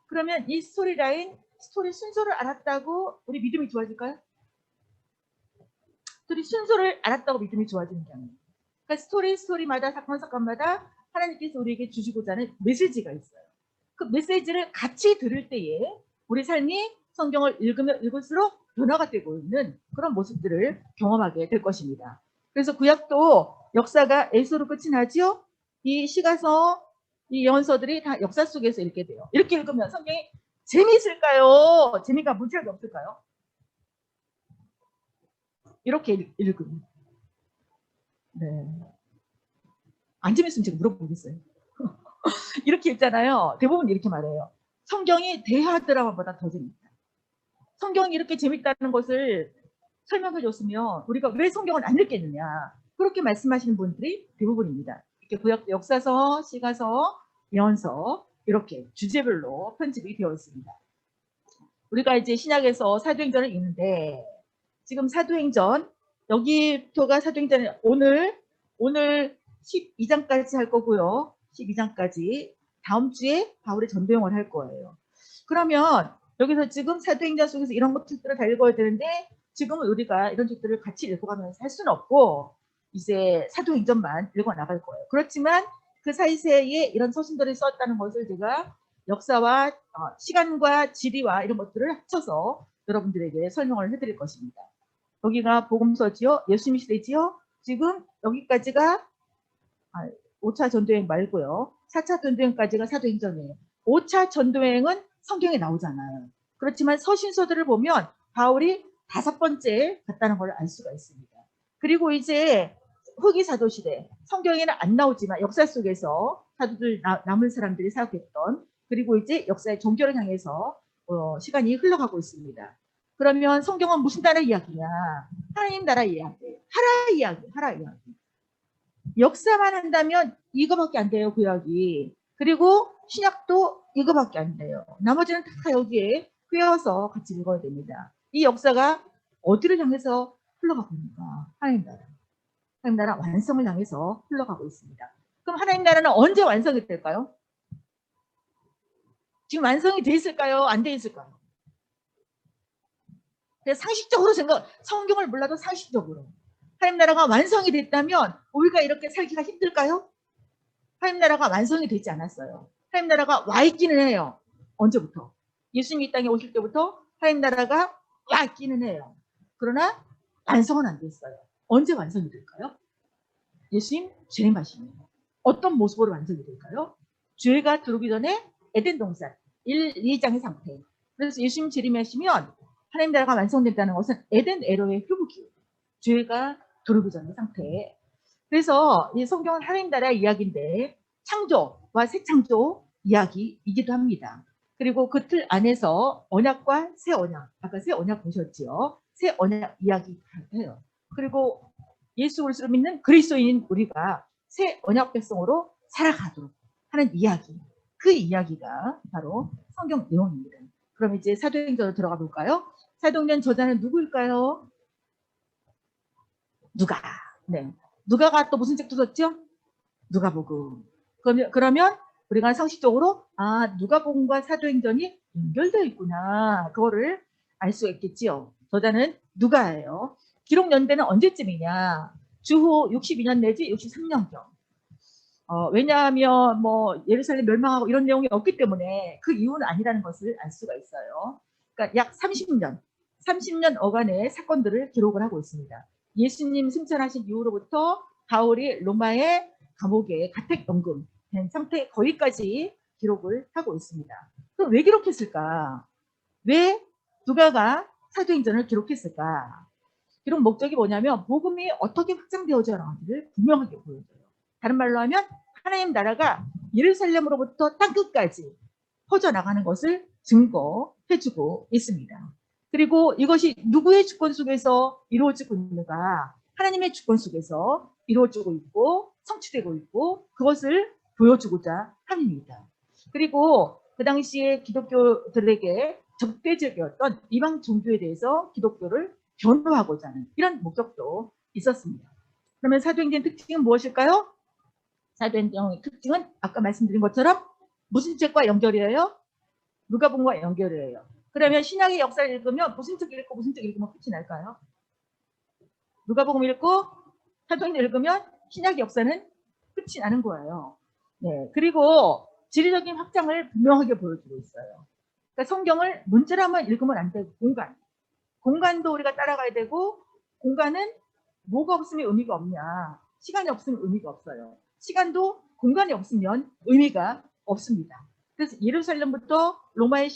그러면 이 스토리 라인, 스토리 순서를 알았다고 우리 믿음이 좋아질까요? 스토리 순서를 알았다고 믿음이 좋아지는 게 아니에요. 그러니까 스토리마다 사건마다 하나님께서 우리에게 주시고자 하는 메시지가 있어요. 그 메시지를 같이 들을 때에 우리 삶이 성경을 읽으면 읽을수록 변화가 되고 있는 그런 모습들을 경험하게 될 것입니다. 그래서 구약도 역사가 에스더로 끝이 나지요. 이 시가서, 이 예언서들이 다 역사 속에서 읽게 돼요. 이렇게 읽으면 성경이 재미있을까요? 재미가 무지하게 없을까요? 이렇게 읽으면. 네. 안 재밌으면 제가 물어보겠어요. 이렇게 읽잖아요. 대부분 이렇게 말해요. 성경이 대하 드라마보다 더 재밌다. 성경이 이렇게 재밌다는 것을 설명해 줬으면 우리가 왜 성경을 안 읽겠느냐. 그렇게 말씀하시는 분들이 대부분입니다. 이렇게 구약 역사서, 시가서, 예언서 이렇게 주제별로 편집이 되어 있습니다. 우리가 이제 신약에서 사도행전을 읽는데 지금 사도행전 여기부터가 사도행전 오늘 12장까지 할 거고요. 12장까지 다음 주에 바울의 전도행을 할 거예요. 그러면 여기서 지금 사도행전 속에서 이런 것들을 다 읽어야 되는데 지금은 우리가 이런 책들을 같이 읽어가면서 할 수는 없고 이제 사도행전만 읽어 나갈 거예요. 그렇지만 그 사이사이에 이런 서신들을 썼다는 것을 제가 역사와 시간과 지리와 이런 것들을 합쳐서 여러분들에게 설명을 해드릴 것입니다. 여기가 복음서지요. 예수님 시대지요. 지금 여기까지가 5차 전도행 말고요. 4차 전도행까지가 사도행전이에요. 5차 전도행은 성경에 나오잖아요. 그렇지만 서신서들을 보면 바울이 5번째 갔다는 걸 알 수가 있습니다. 그리고 이제 후기 사도시대 성경에는 안 나오지만 역사 속에서 사도들 남은 사람들이 사역했던 그리고 이제 역사의 종교를 향해서 시간이 흘러가고 있습니다. 그러면 성경은 무슨 나라 이야기냐? 하나님 나라 이야기, 하라 이야기. 역사만 한다면 이거밖에 안 돼요, 구약이. 그리고 신약도 이거밖에 안 돼요. 나머지는 다 여기에 꿰어서 같이 읽어야 됩니다. 이 역사가 어디를 향해서 흘러가고 있는가? 하나님 나라 완성을 향해서 흘러가고 있습니다. 그럼 하나님 나라는 언제 완성이 될까요? 지금 완성이 돼 있을까요? 안 돼 있을까요? 상식적으로 성경을 몰라도 상식적으로 하나님 나라가 완성이 됐다면 우리가 이렇게 살기가 힘들까요? 하나님 나라가 완성이 되지 않았어요. 하나님 나라가 와 있기는 해요. 언제부터? 예수님이 이 땅에 오실 때부터 하나님 나라가 와 있기는 해요. 그러나 완성은 안 됐어요. 언제 완성이 될까요? 예수님 재림하시면 어떤 모습으로 완성이 될까요? 죄가 들어오기 전에 에덴 동산 1, 2장의 상태. 그래서 예수님 재림하시면 하나님 나라가 완성된다는 것은 에덴 에로의 회복이에요. 죄가 들어오기 전의 상태. 그래서 이 성경은 하나님 나라 이야기인데 창조와 새 창조 이야기이기도 합니다. 그리고 그 틀 안에서 언약과 새 언약, 아까 새 언약 보셨죠? 새 언약 이야기해요. 그리고 예수 그리스도를 믿는 그리스도인인 우리가 새 언약 백성으로 살아가도록 하는 이야기. 그 이야기가 바로 성경 내용입니다. 그럼 이제 사도행전으로 들어가 볼까요? 사도행전 저자는 누구일까요? 누가. 네. 누가가 또 무슨 책도 썼죠? 누가복음. 그러면 우리가 상식적으로 누가복음과 사도행전이 연결되어 있구나. 그거를 알 수 있겠지요. 저자는 누가예요. 기록 연대는 언제쯤이냐? 주후 62년 내지 63년경. 왜냐하면 뭐 예루살렘 멸망하고 이런 내용이 없기 때문에 그 이유는 아니라는 것을 알 수가 있어요. 그러니까 약 30년 어간의 사건들을 기록을 하고 있습니다. 예수님 승천하신 이후로부터 바울이 로마의 감옥에 가택연금된 상태 거기까지 기록을 하고 있습니다. 그럼 왜 기록했을까? 왜 누가가 사도행전을 기록했을까? 기록 목적이 뭐냐면 복음이 어떻게 확장되어져 나가는지를 분명하게 보여줘요. 다른 말로 하면 하나님 나라가 예루살렘으로부터 땅끝까지 퍼져나가는 것을 증거해주고 있습니다. 그리고 이것이 누구의 주권 속에서 이루어지고 있는가? 하나님의 주권 속에서 이루어지고 있고 성취되고 있고 그것을 보여주고자 합니다. 그리고 그 당시에 기독교들에게 적대적이었던 이방 종교에 대해서 기독교를 변호하고자 하는 이런 목적도 있었습니다. 그러면 사도행전 특징은 무엇일까요? 사도행전의 특징은 아까 말씀드린 것처럼 무슨 책과 연결이에요? 누가복음과 연결이에요. 그러면 신약의 역사를 읽으면 무슨 책 읽고 무슨 책 읽으면 끝이 날까요? 누가복음 읽고 사도행전 읽으면 신약의 역사는 끝이 나는 거예요. 네, 그리고 지리적인 확장을 분명하게 보여주고 있어요. 그러니까 성경을 문자로만 읽으면 안 되고 공간도 우리가 따라가야 되고 공간은 뭐가 없으면 의미가 없냐. 시간이 없으면 의미가 없어요. 시간도 공간이 없으면 의미가 없습니다. 그래서 예루살렘부터 로마의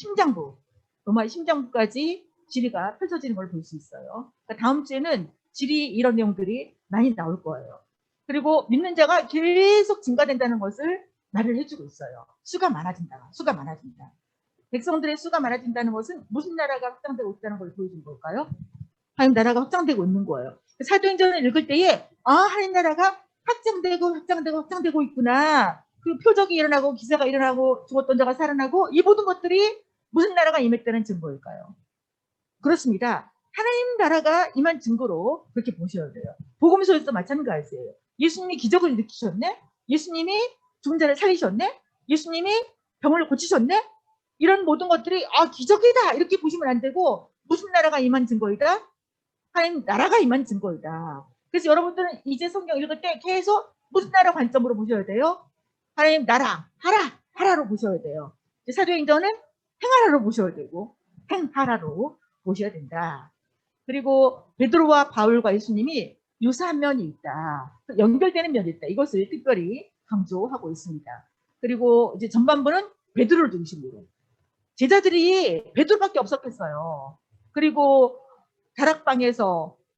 심장부까지 지리가 펼쳐지는 걸 볼 수 있어요. 그러니까 다음 주에는 지리 이런 내용들이 많이 나올 거예요. 그리고 믿는 자가 계속 증가된다는 것을 말을 해주고 있어요. 수가 많아진다. 백성들의 수가 많아진다는 것은 무슨 나라가 확장되고 있다는 걸 보여준 걸까요? 하나님 나라가 확장되고 있는 거예요. 사도행전을 읽을 때에 하나님 나라가 확장되고 있구나. 그 표적이 일어나고 기사가 일어나고 죽었던 자가 살아나고 이 모든 것들이 무슨 나라가 임했다는 증거일까요? 그렇습니다. 하나님 나라가 임한 증거로 그렇게 보셔야 돼요. 복음서에서도 마찬가지예요. 예수님이 기적을 일으키셨네? 예수님이 죽은 자를 살리셨네? 예수님이 병을 고치셨네? 이런 모든 것들이 기적이다 이렇게 보시면 안 되고 무슨 나라가 임한 증거이다? 하나님 나라가 임한 증거이다. 그래서 여러분들은 이제 성경 읽을 때 계속 무슨 나라 관점으로 보셔야 돼요? 하나님 나라, 하라로 보셔야 돼요. 사도행전은 행하라로 보셔야 되고 행하라로 보셔야 된다. 그리고 베드로와 바울과 예수님이 유사한 면이 있다. 연결되는 면이 있다. 이것을 특별히 강조하고 있습니다. 그리고 이제 전반부는 베드로를 중심으로 제자들이 베드로밖에 없었겠어요. 그리고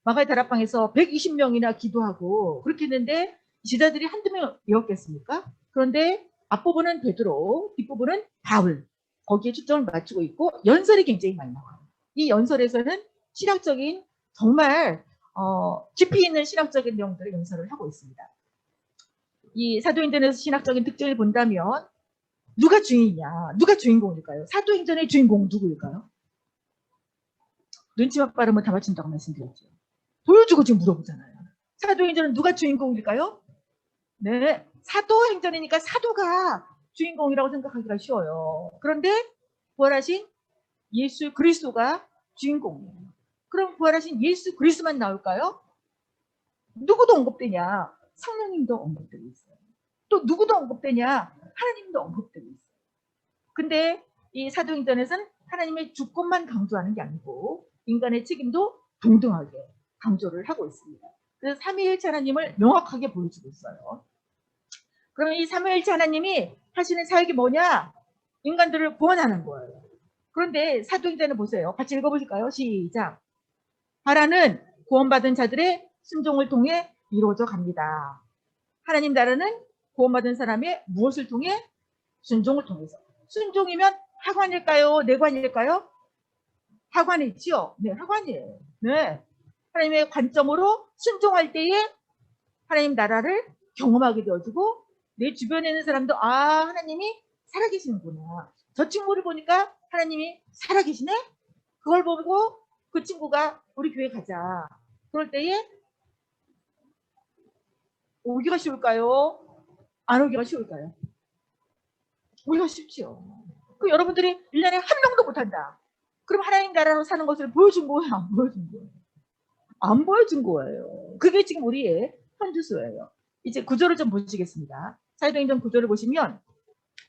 마가의 다락방에서 120명이나 기도하고 그렇게 했는데 제자들이 한두 명이었겠습니까? 그런데 앞부분은 베드로, 뒷부분은 바울 거기에 초점을 맞추고 있고 연설이 굉장히 많이 나와요. 이 연설에서는 신학적인 정말 깊이 있는 신학적인 내용들을 연설을 하고 있습니다. 이 사도행전에서 신학적인 특징을 본다면 누가 주인이냐? 누가 주인공일까요? 사도행전의 주인공 누구일까요? 눈치만 빠르면 다 맞춘다고 말씀드렸죠. 보여주고 지금 물어보잖아요. 사도행전은 누가 주인공일까요? 네, 사도행전이니까 사도가 주인공이라고 생각하기가 쉬워요. 그런데 부활하신 예수 그리스도가 주인공이에요. 그럼 부활하신 예수 그리스도만 나올까요? 누구도 언급되냐? 성령님도 언급되고 있어요. 또 누구도 언급되냐? 하나님도 언급되고 있어요. 근데 이 사도행전에서는 하나님의 주권만 강조하는 게 아니고 인간의 책임도 동등하게 강조를 하고 있습니다. 그래서 삼위일체 하나님을 명확하게 보여주고 있어요. 그러면 이 삼위일체 하나님이 하시는 사역이 뭐냐? 인간들을 구원하는 거예요. 그런데 사도행전을 보세요. 같이 읽어보실까요? 시작. 나라는 구원받은 자들의 순종을 통해 이루어져 갑니다. 하나님 나라는 구원받은 사람의 무엇을 통해? 순종을 통해서. 순종이면 하관일까요? 내관일까요? 하관이지요. 네, 하관이에요. 네. 하나님의 관점으로 순종할 때에 하나님 나라를 경험하게 되어지고 내 주변에 있는 사람도 하나님이 살아계시는구나. 저 친구를 보니까 하나님이 살아계시네? 그걸 보고 그 친구가 우리 교회 가자. 그럴 때에 오기가 쉬울까요? 안 오기가 쉬울까요? 오기가 쉽지요. 그 여러분들이 1년에 한 명도 못한다. 그럼 하나님 나라로 사는 것을 보여준 거예요? 안 보여준 거예요? 안 보여준 거예요. 그게 지금 우리의 현주소예요. 이제 구조를 좀 보시겠습니다. 사회행정 구조를 보시면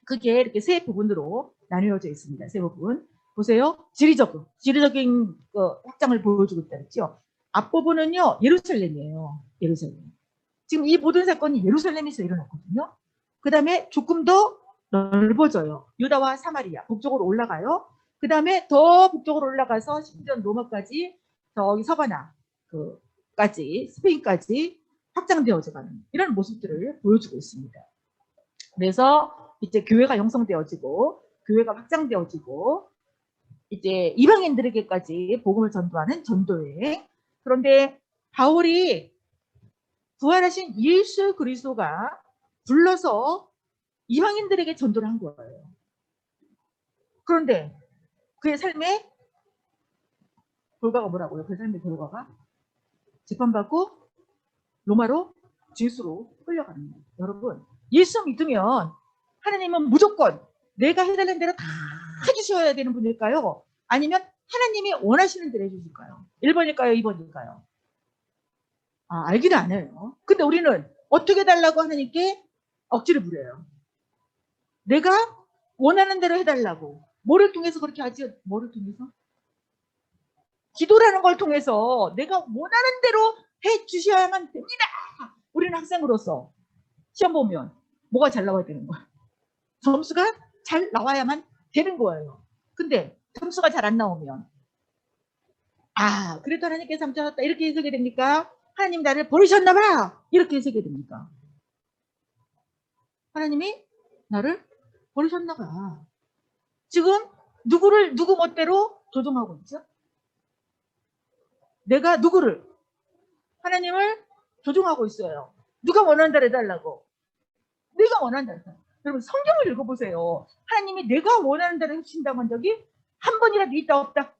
그게 이렇게 세 부분으로 나뉘어져 있습니다. 세 부분. 보세요. 지리적인 확장을 보여주고 있다 그랬죠. 앞부분은요. 예루살렘이에요. 예루살렘. 지금 이 모든 사건이 예루살렘에서 일어났거든요. 그 다음에 조금 더 넓어져요. 유다와 사마리아 북쪽으로 올라가요. 그 다음에 더 북쪽으로 올라가서 심지어 로마까지 저기 서바나까지 스페인까지 확장되어져 가는 이런 모습들을 보여주고 있습니다. 그래서 이제 교회가 형성되어지고 교회가 확장되어지고 이제 이방인들에게까지 복음을 전도하는 전도여행. 그런데 바울이 부활하신 예수 그리스도가 불러서 이방인들에게 전도를 한 거예요. 그런데 그의 삶의 결과가 뭐라고요? 그 삶의 결과가 재판받고 로마로 죄수로 끌려가는 거예요. 여러분, 예수 믿으면 하나님은 무조건 내가 해달라는 대로 다 해주셔야 되는 분일까요? 아니면 하나님이 원하시는 대로 해주실까요? 1번일까요? 2번일까요? 알기는 안 해요. 근데 우리는 어떻게 달라고 하나님께 억지를 부려요. 내가 원하는 대로 해달라고. 뭐를 통해서 그렇게 하지? 뭐를 통해서? 기도라는 걸 통해서 내가 원하는 대로 해주셔야만 됩니다. 우리는 학생으로서 시험 보면 뭐가 잘 나와야 되는 거야? 점수가 잘 나와야만 되는 거예요. 근데 점수가 잘 안 나오면 그래도 하나님께서 삼천했다 이렇게 해석이 됩니까? 하나님 나를 버리셨나 봐 이렇게 해석이 됩니까? 하나님이 나를 버리셨나 봐. 지금 누구 멋대로 조종하고 있죠? 내가 누구를? 하나님을 조종하고 있어요. 누가 원하는 대로 해달라고. 내가 원하는 대로 해달라고. 여러분 성경을 읽어보세요. 하나님이 내가 원하는 대로 해주신다고 한 적이 한 번이라도 있다 없다?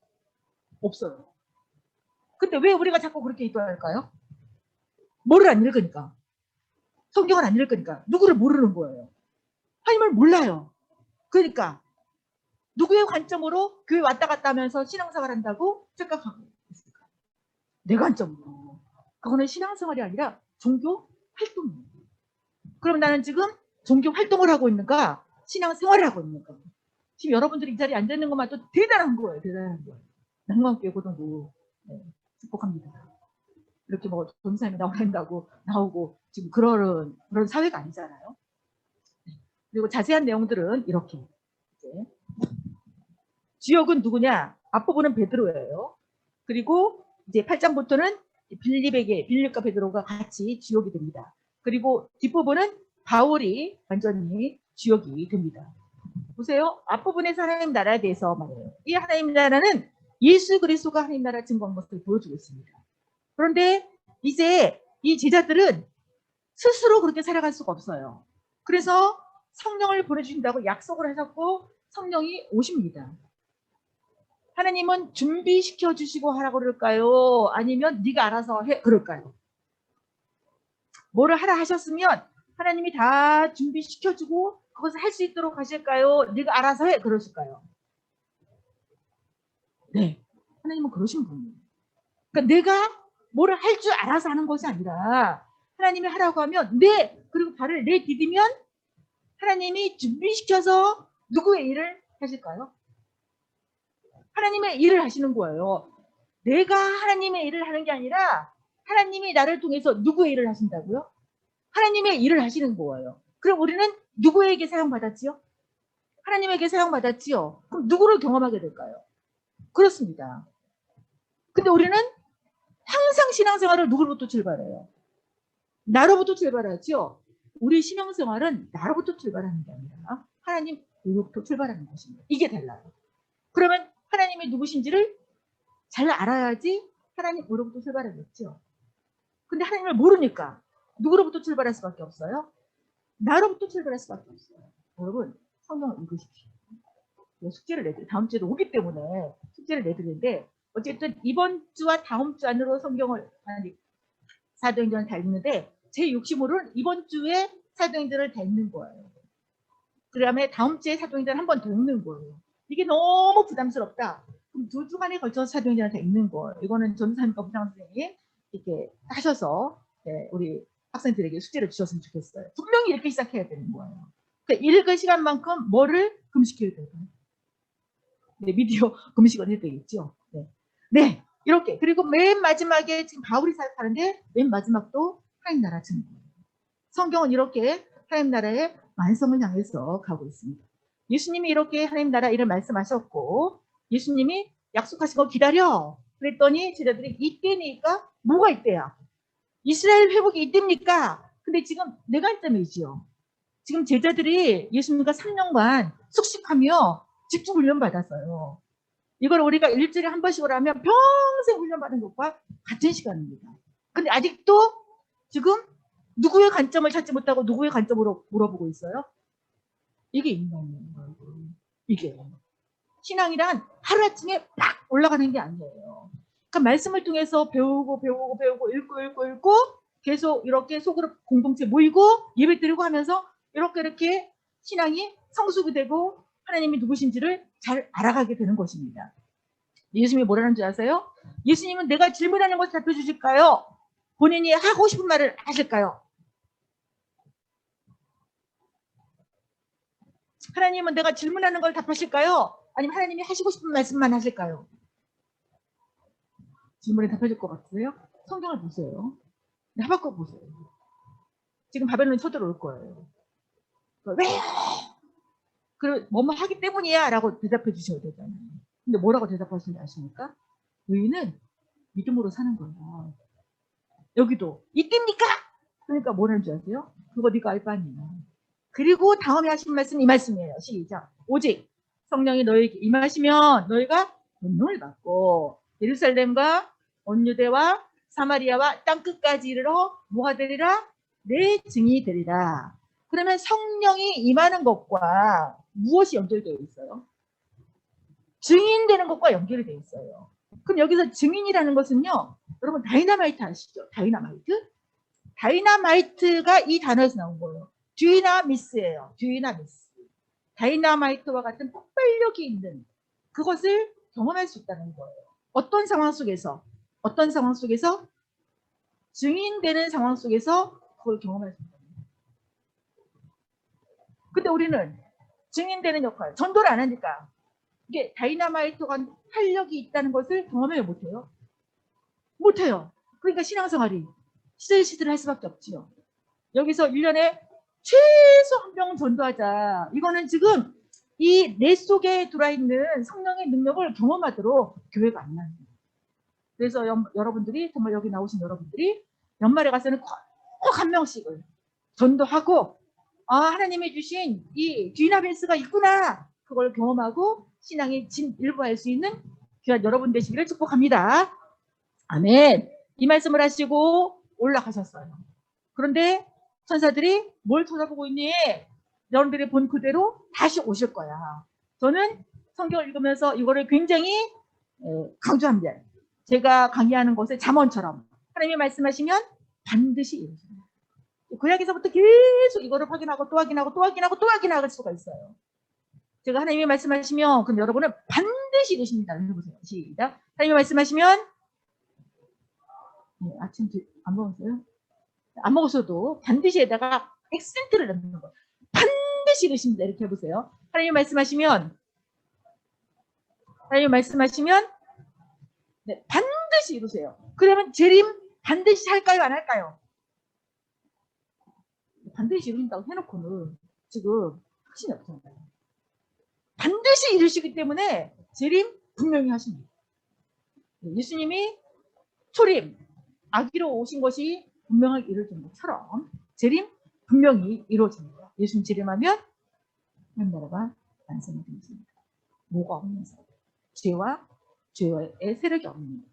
없어요. 근데 왜 우리가 자꾸 그렇게 기도할까요? 뭐를 안 읽으니까. 성경을 안 읽으니까. 누구를 모르는 거예요. 하나님을 몰라요. 그러니까 누구의 관점으로 교회 왔다 갔다 하면서 신앙생활 한다고 생각하고 있을까? 내 관점으로. 그거는 신앙생활이 아니라 종교 활동이에요. 그럼 나는 지금 종교 활동을 하고 있는가? 신앙생활을 하고 있는가? 지금 여러분들이 이 자리에 앉아 있는 것만도 대단한 거예요. 대단한 거예요. 낭만교회 고등부 축복합니다. 이렇게 뭐 전사님이 나오고 지금 그런 사회가 아니잖아요. 그리고 자세한 내용들은 이렇게 이제 지역은 누구냐? 앞부분은 베드로예요. 그리고 이제 8장부터는 빌립과 베드로가 같이 지역이 됩니다. 그리고 뒷부분은 바울이 완전히 지역이 됩니다. 보세요. 앞부분에서 하나님 나라에 대해서 말해요. 이 하나님 나라는 예수 그리스도가 하나님 나라 증거한 것을 보여주고 있습니다. 그런데 이제 이 제자들은 스스로 그렇게 살아갈 수가 없어요. 그래서 성령을 보내주신다고 약속을 하셨고 성령이 오십니다. 하나님은 준비시켜 주시고 하라고 그럴까요? 아니면 네가 알아서 해 그럴까요? 뭐를 하라 하셨으면 하나님이 다 준비시켜 주고 그것을 할 수 있도록 하실까요? 네가 알아서 해 그러실까요? 네. 하나님은 그러신 분이에요. 그러니까 내가 뭐를 할 줄 알아서 하는 것이 아니라 하나님이 하라고 하면 그리고 발을 내디디면 하나님이 준비시켜서 누구의 일을 하실까요? 하나님의 일을 하시는 거예요. 내가 하나님의 일을 하는 게 아니라 하나님이 나를 통해서 누구의 일을 하신다고요? 하나님의 일을 하시는 거예요. 그럼 우리는 누구에게 사용받았지요? 하나님에게 사용받았지요. 그럼 누구를 경험하게 될까요? 그렇습니다. 근데 우리는 항상 신앙생활을 누구로부터 출발해요? 나로부터 출발하죠. 우리 신앙생활은 나로부터 출발하는 게 아니라 하나님으로부터 출발하는 것입니다. 이게 달라요. 그러면 하나님이 누구신지를 잘 알아야지 하나님으로부터 출발하겠죠. 근데 하나님을 모르니까 누구로부터 출발할 수밖에 없어요? 나로부터 출발할 수밖에 없어요. 여러분 성경을 읽으십시오. 숙제를 내드려 다음 주에도 오기 때문에 숙제를 내드리는데 어쨌든 이번 주와 다음 주 안으로 성경을 사도행전을 다 읽는데 제 욕심으로는 이번 주에 사도행전을 다 읽는 거예요. 그 다음에 다음 주에 사도행전을 한 번 더 읽는 거예요. 이게 너무 부담스럽다. 그럼 2주간에 걸쳐서 사도행전을 다 읽는 거예요. 이거는 전사님과 부장 선생님 이렇게 하셔서 우리 학생들에게 숙제를 주셨으면 좋겠어요. 분명히 이렇게 시작해야 되는 거예요. 그러니까 읽을 시간만큼 뭐를 금식해야 돼요. 네, 미디어 금식은 해야 되겠죠. 네. 네, 이렇게. 그리고 맨 마지막에 지금 바울이 사역하는데 맨 마지막도 하나님 나라 증거예요. 성경은 이렇게 하나님 나라의 완성을 향해서 가고 있습니다. 예수님이 이렇게 하나님 나라 일을 말씀하셨고 예수님이 약속하신 거 기다려. 그랬더니 제자들이 이때니까 뭐가 이때야? 이스라엘 회복이 이때입니까? 근데 지금 내 관점이지요. 지금 제자들이 예수님과 3년간 숙식하며 집중 훈련 받았어요. 이걸 우리가 일주일에 한 번씩을 하면 평생 훈련받은 것과 같은 시간입니다. 근데 아직도 지금 누구의 관점을 찾지 못하고 누구의 관점으로 물어보고 있어요? 이게 인간이에요. 이게. 신앙이란 하루아침에 팍 올라가는 게 아니에요. 그러니까 말씀을 통해서 배우고 읽고 계속 이렇게 속으로 공동체 모이고 예배 드리고 하면서 이렇게 신앙이 성숙이 되고 하나님이 누구신지를 잘 알아가게 되는 것입니다. 예수님이 뭐라는 줄 아세요? 예수님은 내가 질문하는 것을 답해 주실까요? 본인이 하고 싶은 말을 하실까요? 하나님은 내가 질문하는 걸 답하실까요? 아니면 하나님이 하시고 싶은 말씀만 하실까요? 질문에 답해줄 것 같으세요? 성경을 보세요. 하박국 보세요. 지금 바벨론이 쳐들어올 거예요. 왜? 그리고 뭐뭐 하기 때문이야 라고 대답해 주셔야 되잖아요. 근데 뭐라고 대답하시는지 아십니까? 의인은 믿음으로 사는 거예요. 여기도 이때입니까? 그러니까 뭐라는 줄 아세요? 그거 네가 알 바 아니야. 그리고 다음에 하신 말씀이 이 말씀이에요. 시작. 오직 성령이 너에게 임하시면 너희가 권능을 받고 예루살렘과 온 유대와 사마리아와 땅끝까지 이르러 뭐가 되리라? 내 증인이 되리라. 그러면 성령이 임하는 것과 무엇이 연결되어 있어요? 증인되는 것과 연결이 되어 있어요. 그럼 여기서 증인이라는 것은요. 여러분 다이너마이트 아시죠? 다이너마이트? 다이너마이트가 이 단어에서 나온 거예요. 듀나미스예요. 듀나미스. 다이너마이트와 같은 폭발력이 있는 그것을 경험할 수 있다는 거예요. 어떤 상황 속에서? 어떤 상황 속에서? 증인되는 상황 속에서 그걸 경험할 수 있다. 근데 우리는 증인되는 역할, 전도를 안 하니까 이게 다이너마이트가 활력이 있다는 것을 경험을 못해요. 못해요. 그러니까 신앙생활이 시들시들 할 수밖에 없지요. 여기서 1년에 최소 한 명 전도하자. 이거는 지금 이 내 속에 들어있는 성령의 능력을 경험하도록 교회가 안 나요. 그래서 여러분들이 정말 여기 나오신 여러분들이 연말에 가서는 꼭 한 명씩을 전도하고 하나님이 주신 이 듀나미스가 있구나. 그걸 경험하고 신앙의 진 일부할 수 있는 귀한 여러분 되시기를 축복합니다. 아멘. 이 말씀을 하시고 올라가셨어요. 그런데 천사들이 뭘 쳐다보고 있니? 여러분들이 본 그대로 다시 오실 거야. 저는 성경을 읽으면서 이거를 굉장히 강조합니다. 제가 강의하는 것에 잠언처럼 하나님이 말씀하시면 반드시 이루어집니다. 구약에서부터 계속 이거를 확인하고 또 확인하고 또 확인하고 또 확인할 수가 있어요. 제가 하나님이 말씀하시면 그럼 여러분은 반드시 이루십니다. 읽어보세요. 시작. 하나님이 말씀하시면 아침 안 먹었어요? 안 먹었어도 반드시에다가 액센트를 넣는 거예요. 반드시 이루십니다. 이렇게 해보세요. 하나님 말씀하시면 네, 반드시 이루세요. 그러면 재림 반드시 할까요? 안 할까요? 반드시 이룬다고 해놓고는 지금 확신이 없잖아요. 반드시 이루시기 때문에 재림 분명히 하십니다. 예수님이 초림, 아기로 오신 것이 분명하게 이루어진 것처럼 재림 분명히 이루어집니다. 예수님 재림하면 하나님 나라가 완성이 되겠습니다. 뭐가 없는 사 죄와 죄의 세력이 없는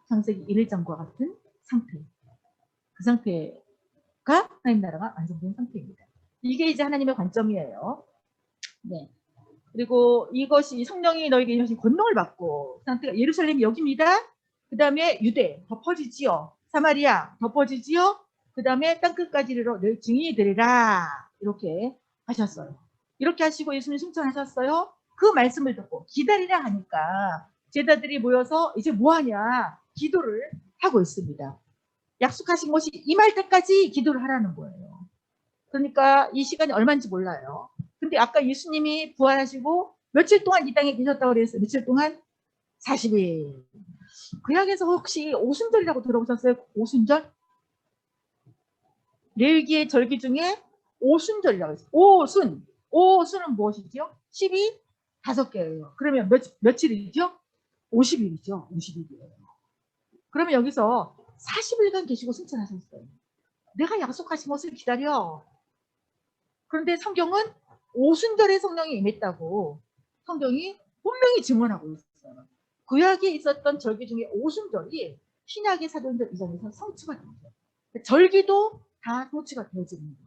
창세기 1장과 같은 상태. 그 상태가 하나님 나라가 완성된 상태입니다. 이게 이제 하나님의 관점이에요. 네. 그리고 이것이 성령이 너에게 임하신 권능을 받고 상태가 예루살렘이 여기입니다. 그 다음에 유대 덮어지지요. 사마리아 덮어지지요. 그 다음에 땅끝까지 이르러 늘 증인이 되리라. 이렇게 하셨어요. 이렇게 하시고 예수님 승천하셨어요. 그 말씀을 듣고 기다리라 하니까 제자들이 모여서 이제 뭐하냐 기도를 하고 있습니다. 약속하신 것이 임할 때까지 기도를 하라는 거예요. 그러니까 이 시간이 얼마인지 몰라요. 근데 아까 예수님이 부활하시고 며칠 동안 이 땅에 계셨다고 그랬어요. 며칠 동안? 40일. 구약에서 혹시 오순절이라고 들어보셨어요? 오순절? 레위기의 절기 중에 오순절이라고 했어요. 오순. 오순은 무엇이죠? 10이 5개예요. 그러면 며칠이죠? 50일이죠. 50일이에요. 그러면 여기서 40일간 계시고 승천하셨어요. 내가 약속하신 것을 기다려. 그런데 성경은 오순절에 성령이 임했다고 성경이 분명히 증언하고 있어요. 구약에 있었던 절기 중에 오순절이 신약의 사도행전 이전에서 성취가 됩니다. 절기도 다 성취가 되어집니다.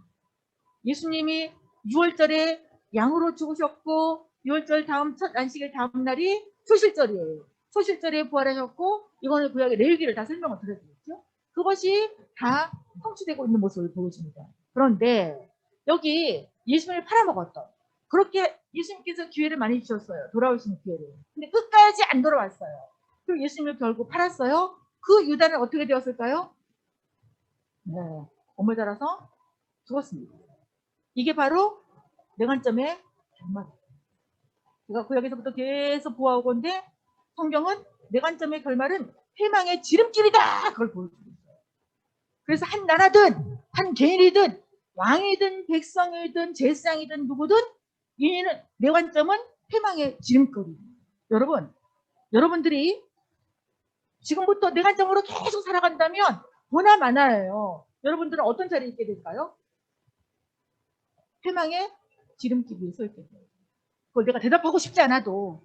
예수님이 6월절에 양으로 죽으셨고 6월절 다음 첫 안식일 다음 날이 초실절이에요. 초실절에 부활하셨고 이거는 구약의 레위기를 다 설명을 드렸죠. 그것이 다 성취되고 있는 모습을 보여줍니다. 그런데 여기 예수님을 팔아먹었던 그렇게 예수님께서 기회를 많이 주셨어요. 돌아오시는 기회를. 근데 끝까지 안 돌아왔어요. 그리고 예수님을 결국 팔았어요. 그 유다는 어떻게 되었을까요? 네, 몸을 달아서 죽었습니다. 이게 바로 내 관점의 결말이에요. 제가 구약에서부터 계속 보아오고 있는데 성경은 내 관점의 결말은 희망의 지름길이다. 그걸 보여주고 있어요. 그래서 한 나라든 한 개인이든 왕이든 백성이든 제사장이든 누구든 이는 내 관점은 희망의 지름길입니다. 여러분, 여러분들이 지금부터 내 관점으로 계속 살아간다면 보나 마나예요. 여러분들은 어떤 자리에 있게 될까요? 희망의 지름길 위에 서 있게 돼요. 그걸 내가 대답하고 싶지 않아도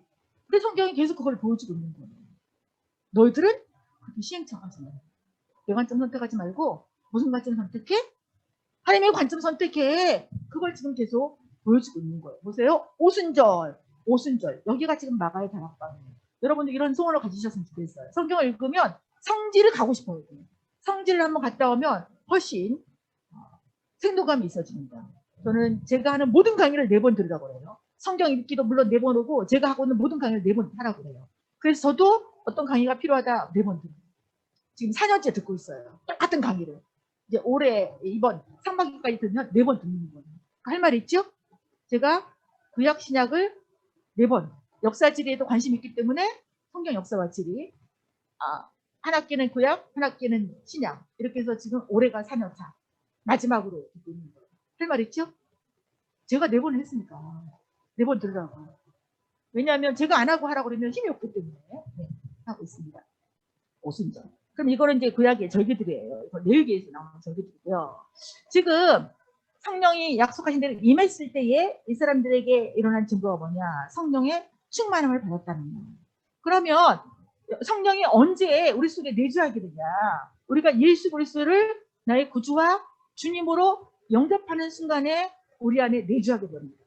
근데 성경이 계속 그걸 보여주고 있는 거예요. 너희들은 그렇게 시행착오하지 마. 내 관점 선택하지 말고 무슨 관점 선택해? 하나님의 관점 선택해. 그걸 지금 계속 보여주고 있는 거예요. 보세요. 오순절, 오순절. 여기가 지금 마가의 다락방이에요. 여러분들 이런 소원을 가지셨으면 좋겠어요. 성경을 읽으면 성지를 가고 싶어요. 성지를 한번 갔다 오면 훨씬 생동감이 있어집니다. 저는 제가 하는 모든 강의를 4번 들으라고 그래요. 성경 읽기도 물론 4번 오고 제가 하고 있는 모든 강의를 4번 하라고 그래요. 그래서 저도 어떤 강의가 필요하다 4번 들어요. 지금 4년째 듣고 있어요. 똑같은 강의를. 이제 올해 이번 상반기까지 들으면 4번 듣는 거예요. 할 말 있죠? 제가 구약 신약을 4번 역사지리에도 관심이 있기 때문에 성경 역사와 지리 한 학기는 구약, 한 학기는 신약 이렇게 해서 지금 올해가 4년차 마지막으로 듣고 있는 거예요. 할 말 있죠? 제가 4번을 했으니까 4번 들으라고. 왜냐하면 제가 안 하고 하라고 그러면 힘이 없기 때문에 네, 하고 있습니다. 오순절. 그럼 이거는 이제 구약의 절기들이에요. 레위기에서 나오는 절기들이고요. 지금 성령이 약속하신 대로 임했을 때에 이 사람들에게 일어난 증거가 뭐냐? 성령의 충만함을 받았다는 거예요. 그러면 성령이 언제 우리 속에 내주하게 되냐? 우리가 예수 그리스도를 나의 구주와 주님으로 영접하는 순간에 우리 안에 내주하게 됩니다.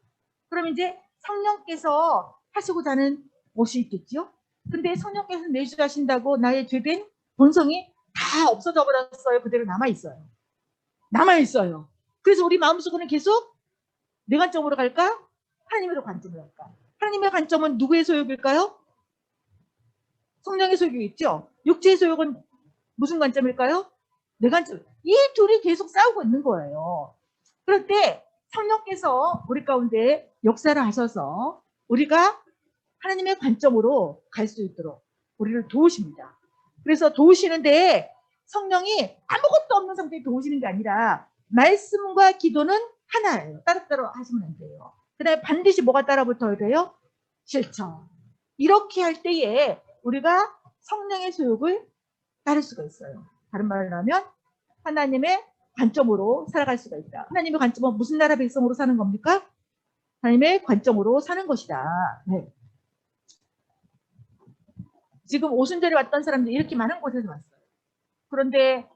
그럼 이제 성령께서 하시고자 하는 것이 있겠죠? 근데 성령께서 내주하신다고 나의 죄된 본성이 다 없어져 버렸어요. 그대로 남아있어요. 남아있어요. 그래서 우리 마음속으로는 계속 내 관점으로 갈까? 하나님의 관점으로 갈까? 하나님의 관점은 누구의 소욕일까요? 성령의 소욕이 있죠? 육체의 소욕은 무슨 관점일까요? 내 관점. 이 둘이 계속 싸우고 있는 거예요. 그럴 때 성령께서 우리 가운데 역사를 하셔서 우리가 하나님의 관점으로 갈 수 있도록 우리를 도우십니다. 그래서 도우시는데 성령이 아무것도 없는 상태에 도우시는 게 아니라 말씀과 기도는 하나예요. 따로따로 하시면 안 돼요. 그 다음에 반드시 뭐가 따라 붙어야 돼요? 실천. 이렇게 할 때에 우리가 성령의 소욕을 따를 수가 있어요. 다른 말로 하면 하나님의 관점으로 살아갈 수가 있다. 하나님의 관점은 무슨 나라 백성으로 사는 겁니까? 하나님의 관점으로 사는 것이다. 네. 지금 오순절에 왔던 사람들이 이렇게 많은 곳에서 왔어요. 그런데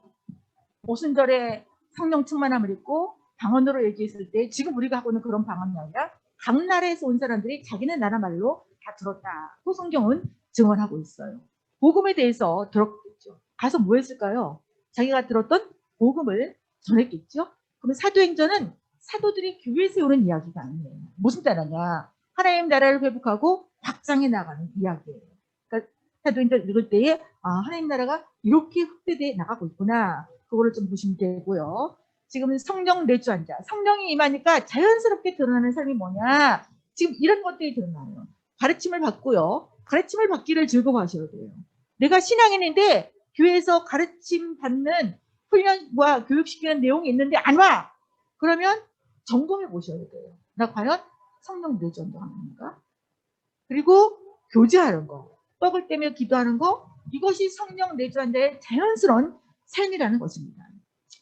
오순절에 성령 충만함을 입고 방언으로 얘기했을 때 지금 우리가 하고 있는 그런 방언이 아니라 각 나라에서 온 사람들이 자기네 나라 말로 다 들었다. 그 성경은 증언하고 있어요. 복음에 대해서 들었겠죠. 가서 뭐 했을까요? 자기가 들었던 복음을 전했겠죠. 그러면 사도행전은 사도들이 교회 세우는 이야기가 아니에요. 무슨 나라냐? 하나님 나라를 회복하고 확장해 나가는 이야기예요. 그러니까 사도행전 읽을 때에 하나님 나라가 이렇게 확대돼 나가고 있구나. 그거를 좀 보시면 되고요. 지금 성령 내주한 자, 성령이 임하니까 자연스럽게 드러나는 삶이 뭐냐? 지금 이런 것들이 드러나요. 가르침을 받고요. 가르침을 받기를 즐거워하셔야 돼요. 내가 신앙인인데 교회에서 가르침 받는 훈련과 교육시키는 내용이 있는데 안 와. 그러면 점검해 보셔야 돼요. 나 과연 성령 내주한 자가 아닌가? 그리고 교제하는 거, 떡을 떼며 기도하는 거, 이것이 성령 내주한 자의 자연스러운 삶이라는 것입니다.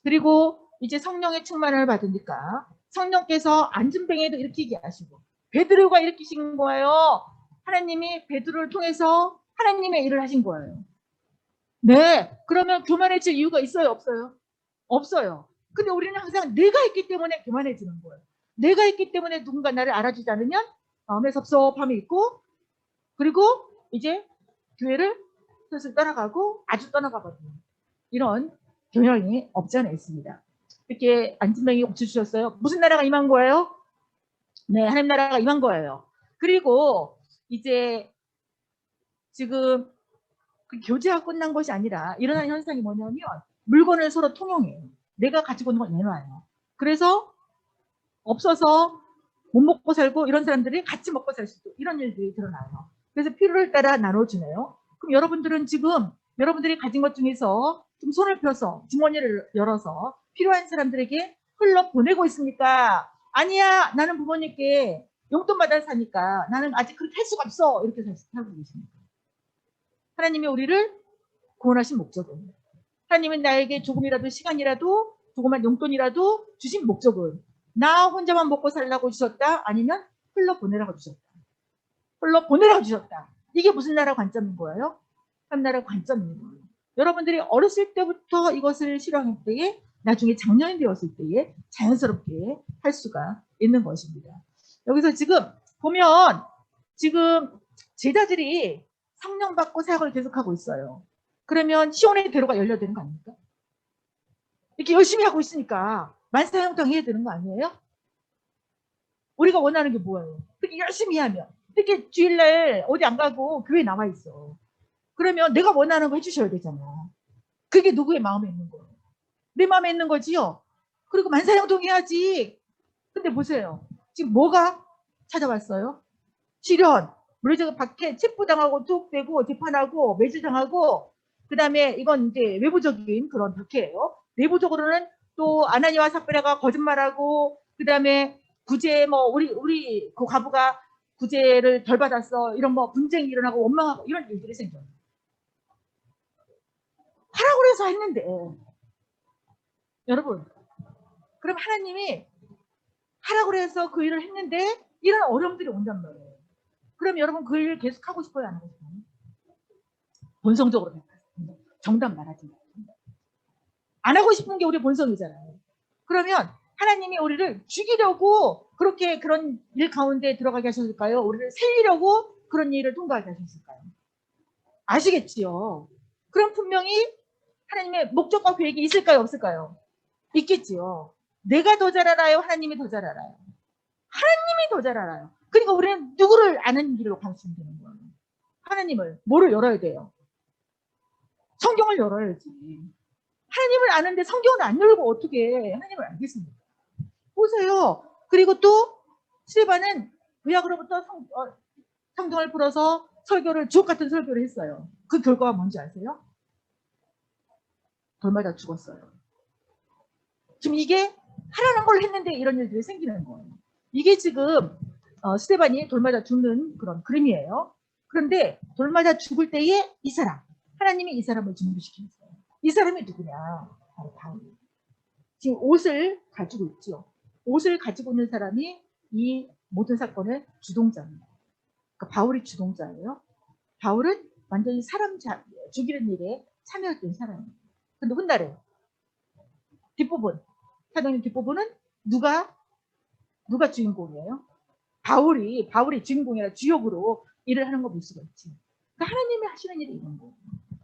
그리고 이제 성령의 충만을 받으니까 성령께서 안진뱅이도 일으키게 하시고 베드로가 일으키신 거예요. 하나님이 베드로를 통해서 하나님의 일을 하신 거예요. 네, 그러면 교만해질 이유가 있어요, 없어요? 없어요. 근데 우리는 항상 내가 있기 때문에 교만해지는 거예요. 내가 있기 때문에 누군가 나를 알아주지 않으면 마음에 섭섭함이 있고, 그리고 이제 교회를 슬슬 떠나가고 아주 떠나가거든요. 이런 경향이 없지 않아 있습니다. 이렇게 안진뱅이 옥주 주셨어요. 무슨 나라가 임한 거예요? 네, 하나님 나라가 임한 거예요. 그리고 이제 지금 그 교제가 끝난 것이 아니라 일어나는 현상이 뭐냐면 물건을 서로 통용해요. 내가 가지고 있는 걸 내놔요. 그래서 없어서 못 먹고 살고 이런 사람들이 같이 먹고 살 수도 이런 일들이 드러나요. 그래서 필요를 따라 나눠주네요. 그럼 여러분들은 지금 여러분들이 가진 것 중에서 좀 손을 펴서 주머니를 열어서 필요한 사람들에게 흘러 보내고 있습니까? 아니야, 나는 부모님께 용돈 받아 사니까 나는 아직 그렇게 할 수가 없어. 이렇게 살고 계십니까? 하나님이 우리를 구원하신 목적은, 하나님은 나에게 조금이라도 시간이라도 조그만 용돈이라도 주신 목적은 나 혼자만 먹고 살라고 주셨다? 아니면 흘러 보내라고 주셨다? 흘러 보내라고 주셨다. 이게 무슨 나라 관점인 거예요? 하나님 관점인 거예요. 여러분들이 어렸을 때부터 이것을 실험할 때에 나중에 장년이 되었을 때에 자연스럽게 할 수가 있는 것입니다. 여기서 지금 보면 지금 제자들이 성령 받고 사역을 계속하고 있어요. 그러면 시온의 대로가 열려야 되는 거 아닙니까? 이렇게 열심히 하고 있으니까 만사형통 해야 되는 거 아니에요? 우리가 원하는 게 뭐예요? 그렇게 열심히 하면 이렇게 주일날 어디 안 가고 교회 나와 있어. 그러면 내가 원하는 거 해주셔야 되잖아. 그게 누구의 마음에 있는 거예요? 내 마음에 있는 거지요. 그리고 만사형통 해야지. 근데 보세요. 지금 뭐가 찾아왔어요? 실현. 우리 저 밖에 체포당하고 투옥되고 재판하고 매질당하고, 그 다음에 이건 이제 외부적인 그런 박해예요. 내부적으로는 또 아나니와 삽비라가 거짓말하고, 그 다음에 구제 뭐 우리 그 과부가 구제를 덜 받았어, 이런 뭐 분쟁이 일어나고 원망하고 이런 일들이 생겨요. 하라고 해서 했는데 여러분, 그럼 하나님이 하라고 해서 그 일을 했는데 이런 어려움들이 온단 말이에요. 그럼 여러분 그 일을 계속 하고 싶어요, 안 하고 싶어요? 본성적으로 정답 말하지 마요. 안 하고 싶은 게 우리 본성이잖아요. 그러면 하나님이 우리를 죽이려고 그렇게 그런 일 가운데 들어가게 하셨을까요? 우리를 살리려고 그런 일을 통과하게 하셨을까요? 아시겠지요? 그럼 분명히 하나님의 목적과 계획이 있을까요? 없을까요? 있겠지요. 내가 더 잘 알아요? 하나님이 더 잘 알아요? 하나님이 더 잘 알아요. 그러니까 우리는 누구를 아는 길로 가시면 되는 거예요? 하나님을. 뭐를 열어야 돼요? 성경을 열어야지. 하나님을 아는데 성경을 안 열고 어떻게 하나님을 알겠습니까? 보세요. 그리고 또 스테반은 구약으로부터 성경을 풀어서 설교를, 주옥 같은 설교를 했어요. 그 결과가 뭔지 아세요? 돌마다 죽었어요. 지금 이게 하라는 걸 했는데 이런 일들이 생기는 거예요. 이게 지금 스테반이 돌마다 죽는 그런 그림이에요. 그런데 돌마다 죽을 때에 이 사람, 하나님이 이 사람을 준비시켰어요. 이 사람이 누구냐? 바로 바울. 지금 옷을 가지고 있죠. 옷을 가지고 있는 사람이 이 모든 사건의 주동자입니다. 그러니까 바울이 주동자예요. 바울은 완전히 사람 죽이는 일에 참여했던 사람이에요. 근데 훗날에 뒷부분, 사도행 뒷부분은 누가 주인공이에요? 바울이 주인공이라 주역으로 일을 하는 거 볼 수가 있지. 그러니까 하나님이 하시는 일이 이런 거예요.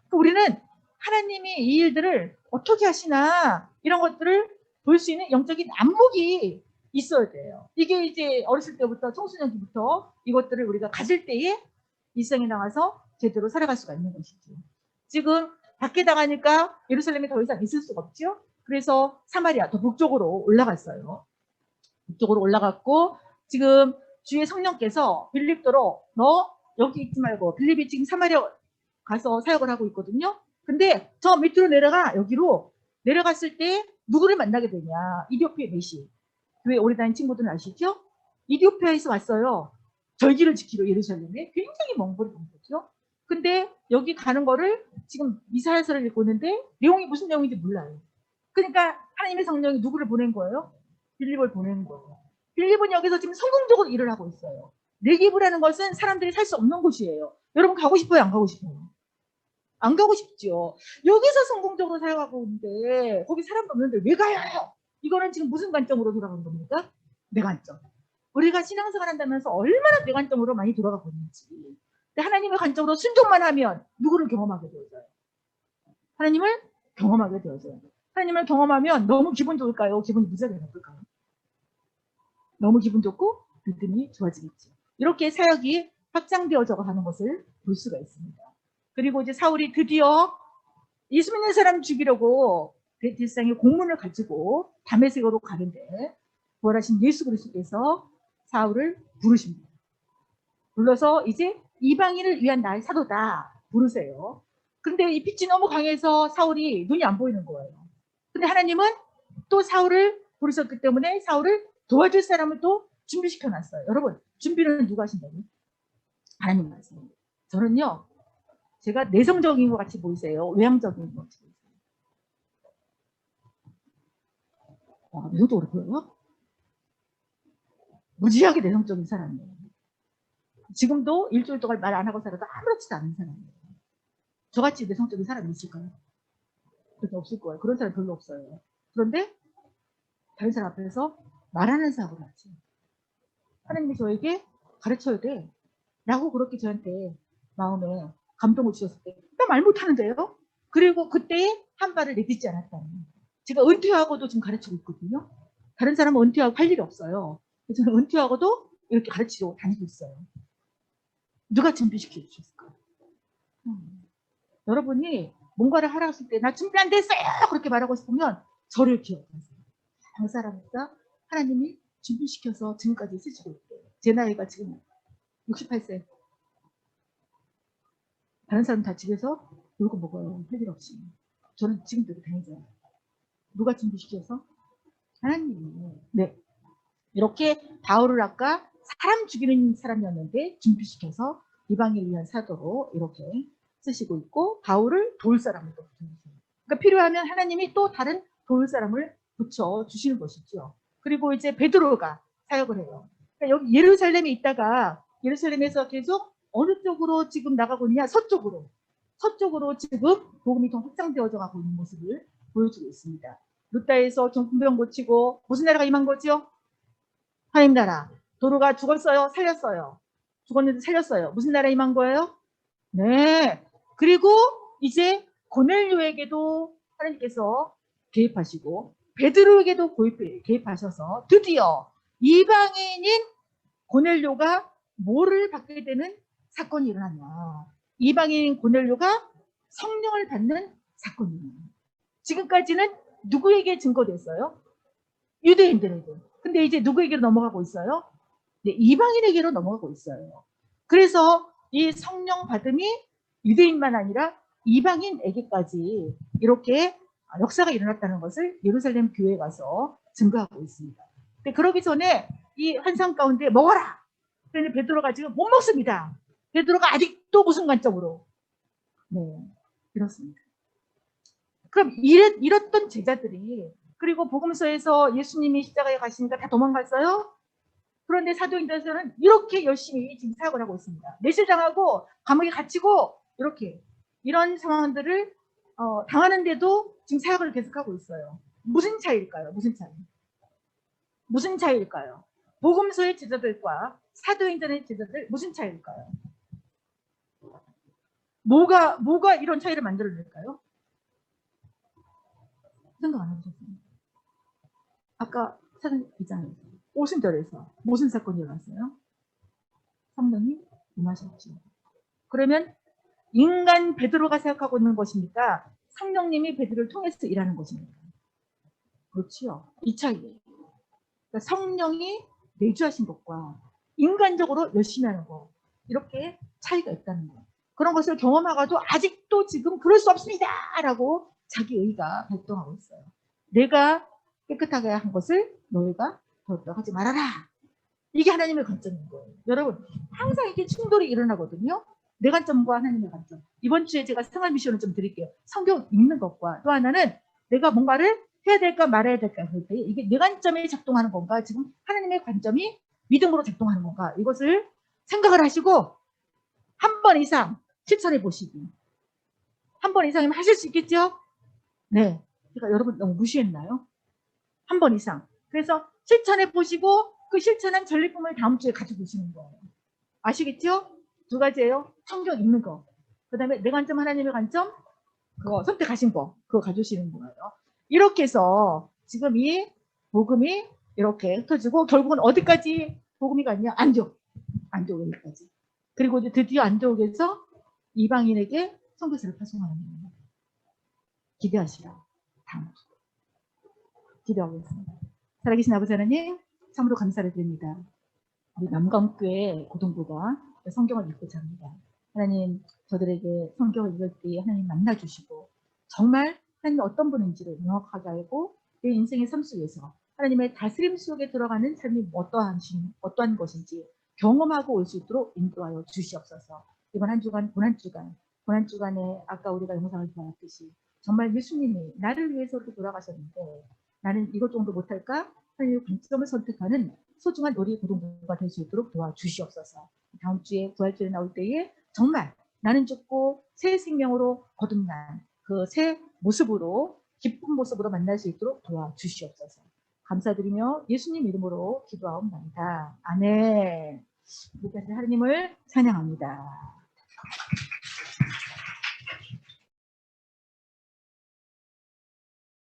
그러니까 우리는 하나님이 이 일들을 어떻게 하시나 이런 것들을 볼 수 있는 영적인 안목이 있어야 돼요. 이게 이제 어렸을 때부터 청소년기부터 이것들을 우리가 가질 때에 일상에 나와서 제대로 살아갈 수가 있는 것이죠. 지금 밖에 나가니까 예루살렘에 더 이상 있을 수가 없죠. 그래서 사마리아 더 북쪽으로 올라갔어요. 북쪽으로 올라갔고 지금 주의 성령께서 빌립도로 너 여기 있지 말고 빌립이 지금 사마리아 가서 사역을 하고 있거든요. 근데 저 밑으로 내려가 여기로 내려갔을 때 누구를 만나게 되냐. 이디오피아 메시. 교회 오래 다닌 친구들은 아시죠? 이디오피아에서 왔어요. 절기를 지키러 예루살렘에. 굉장히 먼 거리 온 거죠. 근데 여기 가는 거를 지금 이사야서를 읽고 있는데 내용이 무슨 내용인지 몰라요. 그러니까 하나님의 성령이 누구를 보낸 거예요? 빌립을 보낸 거예요. 빌립은 여기서 지금 성공적으로 일을 하고 있어요. 내기부라는 것은 사람들이 살 수 없는 곳이에요. 여러분 가고 싶어요? 안 가고 싶어요? 안 가고 싶죠. 여기서 성공적으로 살아가고 있는데 거기 사람도 없는데 왜 가요? 이거는 지금 무슨 관점으로 돌아간 겁니까? 내 관점. 우리가 신앙생활 한다면서 얼마나 내 관점으로 많이 돌아가고 있는지. 근데 하나님의 관점으로 순종만 하면 누구를 경험하게 되어져요? 하나님을 경험하게 되어져요. 하나님을 경험하면 너무 기분 좋을까요? 기분이 무지하게 나쁠까요? 너무 기분 좋고 믿음이 좋아지겠죠. 이렇게 사역이 확장되어져 가는 것을 볼 수가 있습니다. 그리고 이제 사울이 드디어 예수 믿는 사람 죽이려고 베드상의 공문을 가지고 다메섹으로 가는데 부활하신 예수 그리스도께서 사울을 부르십니다. 불러서 이제 이방인을 위한 나의 사도다 부르세요. 근데 이 빛이 너무 강해서 사울이 눈이 안 보이는 거예요. 근데 하나님은 또 사울을 부르셨기 때문에 사울을 도와줄 사람을 또 준비시켜 놨어요. 여러분 준비는 누가 하신다고요? 하나님 말씀. 저는요 제가 내성적인 것 같이 보이세요? 외향적인 것 같이 보이세요? 내성적으로 보여요? 무지하게 내성적인 사람이에요. 지금도 일주일 동안 말 안 하고 살아도 아무렇지도 않은 사람이에요. 저같이 내성적인 사람이 있을까요? 그렇게 없을 거예요. 그런 사람 별로 없어요. 그런데 다른 사람 앞에서 말하는 사람을 하지. 하나님이 저에게 가르쳐야 돼. 라고 그렇게 저한테 마음에 감동을 주셨을 때 나 말 못하는데요? 그리고 그때 한 발을 내딛지 않았다니. 제가 은퇴하고도 지금 가르치고 있거든요. 다른 사람은 은퇴하고 할 일이 없어요. 저는 은퇴하고도 이렇게 가르치고 다니고 있어요. 누가 준비시켜 주셨을까요? 여러분이 뭔가를 하라고 했을 때 나 준비 안 됐어요! 그렇게 말하고 싶으면 저를 기억하세요. 그 사람보다 하나님이 준비시켜서 지금까지 쓰시고 있대요. 제 나이가 지금 68세. 다른 사람 다 집에서 놀고 먹어요. 할 일 없이. 저는 지금도 다니죠. 누가 준비시켜서? 하나님이. 네. 이렇게 바울을 아까 사람 죽이는 사람이었는데 준비시켜서 이방인을 위한 사도로 이렇게 쓰시고 있고 바울을 도울 사람을 또 붙여주세요. 그러니까 필요하면 하나님이 또 다른 도울 사람을 붙여주시는 것이죠. 그리고 이제 베드로가 사역을 해요. 그러니까 여기 예루살렘에 있다가 예루살렘에서 계속 어느 쪽으로 지금 나가고 있냐? 서쪽으로. 서쪽으로 지금 복음이 더 확장되어져 가고 있는 모습을 보여주고 있습니다. 루다에서 정품병 고치고 무슨 나라가 임한 거죠? 하나님 나라. 도로가 죽었어요? 살렸어요? 죽었는데 살렸어요. 무슨 나라에 임한 거예요? 네. 그리고 이제 고넬료에게도 하나님께서 개입하시고 베드로에게도 개입하셔서 드디어 이방인인 고넬료가 뭐를 받게 되는 사건이 일어났냐. 이방인인 고넬료가 성령을 받는 사건이에요. 지금까지는 누구에게 증거됐어요? 유대인들에게. 근데 이제 누구에게로 넘어가고 있어요? 네, 이방인에게로 넘어가고 있어요. 그래서 이 성령 받음이 유대인만 아니라 이방인에게까지 이렇게 역사가 일어났다는 것을 예루살렘 교회에 가서 증거하고 있습니다. 근데 그러기 전에 이 환상 가운데 먹어라. 그런데 베드로가 지금 못 먹습니다. 베드로가 아직도 무슨 관점으로? 네, 그렇습니다. 그럼 이랬던 제자들이 그리고 복음서에서 예수님이 십자가에 가시니까 다 도망갔어요? 그런데 사도행전에서는 이렇게 열심히 지금 사역을 하고 있습니다. 매실당하고 감옥에 갇히고 이렇게 이런 상황들을 당하는데도 지금 사역을 계속하고 있어요. 무슨 차이일까요? 무슨 차이? 무슨 차이일까요? 복음서의 제자들과 사도행전의 제자들 무슨 차이일까요? 뭐가 이런 차이를 만들어낼까요? 생각 안 해보셨어요? 아까 사진 있잖아요. 오순절에서 무슨 사건이 일어났어요? 성령이 임하셨죠. 그러면 인간 베드로가 생각하고 있는 것입니까? 성령님이 베드로를 통해서 일하는 것입니다. 그렇지요. 이 차이예요. 그러니까 성령이 내주하신 것과 인간적으로 열심히 하는 것, 이렇게 차이가 있다는 거. 그런 것을 경험하고도 아직도 지금 그럴 수 없습니다 라고 자기 의가 발동하고 있어요. 내가 깨끗하게 한 것을 너희가 더럽다고 하지 말아라. 이게 하나님의 관점인 거예요. 여러분, 항상 이게 충돌이 일어나거든요. 내 관점과 하나님의 관점. 이번 주에 제가 생활 미션을 좀 드릴게요. 성경 읽는 것과 또 하나는 내가 뭔가를 해야 될까 말아야 될까 할 때 이게 내 관점이 작동하는 건가, 지금 하나님의 관점이 믿음으로 작동하는 건가, 이것을 생각을 하시고 한 번 이상 실천해 보시기. 한 번 이상이면 하실 수 있겠죠? 네. 제가 여러분 너무 무시했나요? 한 번 이상. 그래서 실천해 보시고 그 실천한 전리품을 다음 주에 가지고 오시는 거예요. 아시겠죠? 두 가지예요. 성경 읽는 거. 그 다음에 내 관점, 하나님의 관점, 그거 선택하신 거, 그거 가져오시는 거예요. 이렇게 해서 지금 이 복음이 이렇게 흩어지고 결국은 어디까지 복음이 갔냐? 안디옥. 안디옥까지. 그리고 이제 드디어 안디옥에서 이방인에게 선교사를 파송하는 거예요. 기대하시라. 다음 주. 기대하고 있습니다. 살아계신 아버지 하나님, 참으로 감사를 드립니다. 우리 남강교회 고등부가 성경을 읽고 잡니다. 하나님, 저들에게 성경을 읽을 때 하나님 만나주시고 정말 하나님 어떤 분인지를 명확하게 알고 내 인생의 삶 속에서 하나님의 다스림 속에 들어가는 삶이 어떠한 것인지 경험하고 올 수 있도록 인도하여 주시옵소서. 이번 한 주간 고난주간에 아까 우리가 영상을 보았듯이 정말 예수님이 나를 위해서 이렇게 돌아가셨는데 나는 이것 정도 못할까? 하나님의 관점을 선택하는 소중한 우리 고등부가 될 수 있도록 도와주시옵소서. 다음 주에 부활절에 나올 때에 정말 나는 죽고 새 생명으로 거듭난 그 새 모습으로, 기쁜 모습으로 만날 수 있도록 도와주시옵소서. 감사드리며 예수님 이름으로 기도하옵나이다. 아멘. 이렇게 하나님을 찬양합니다.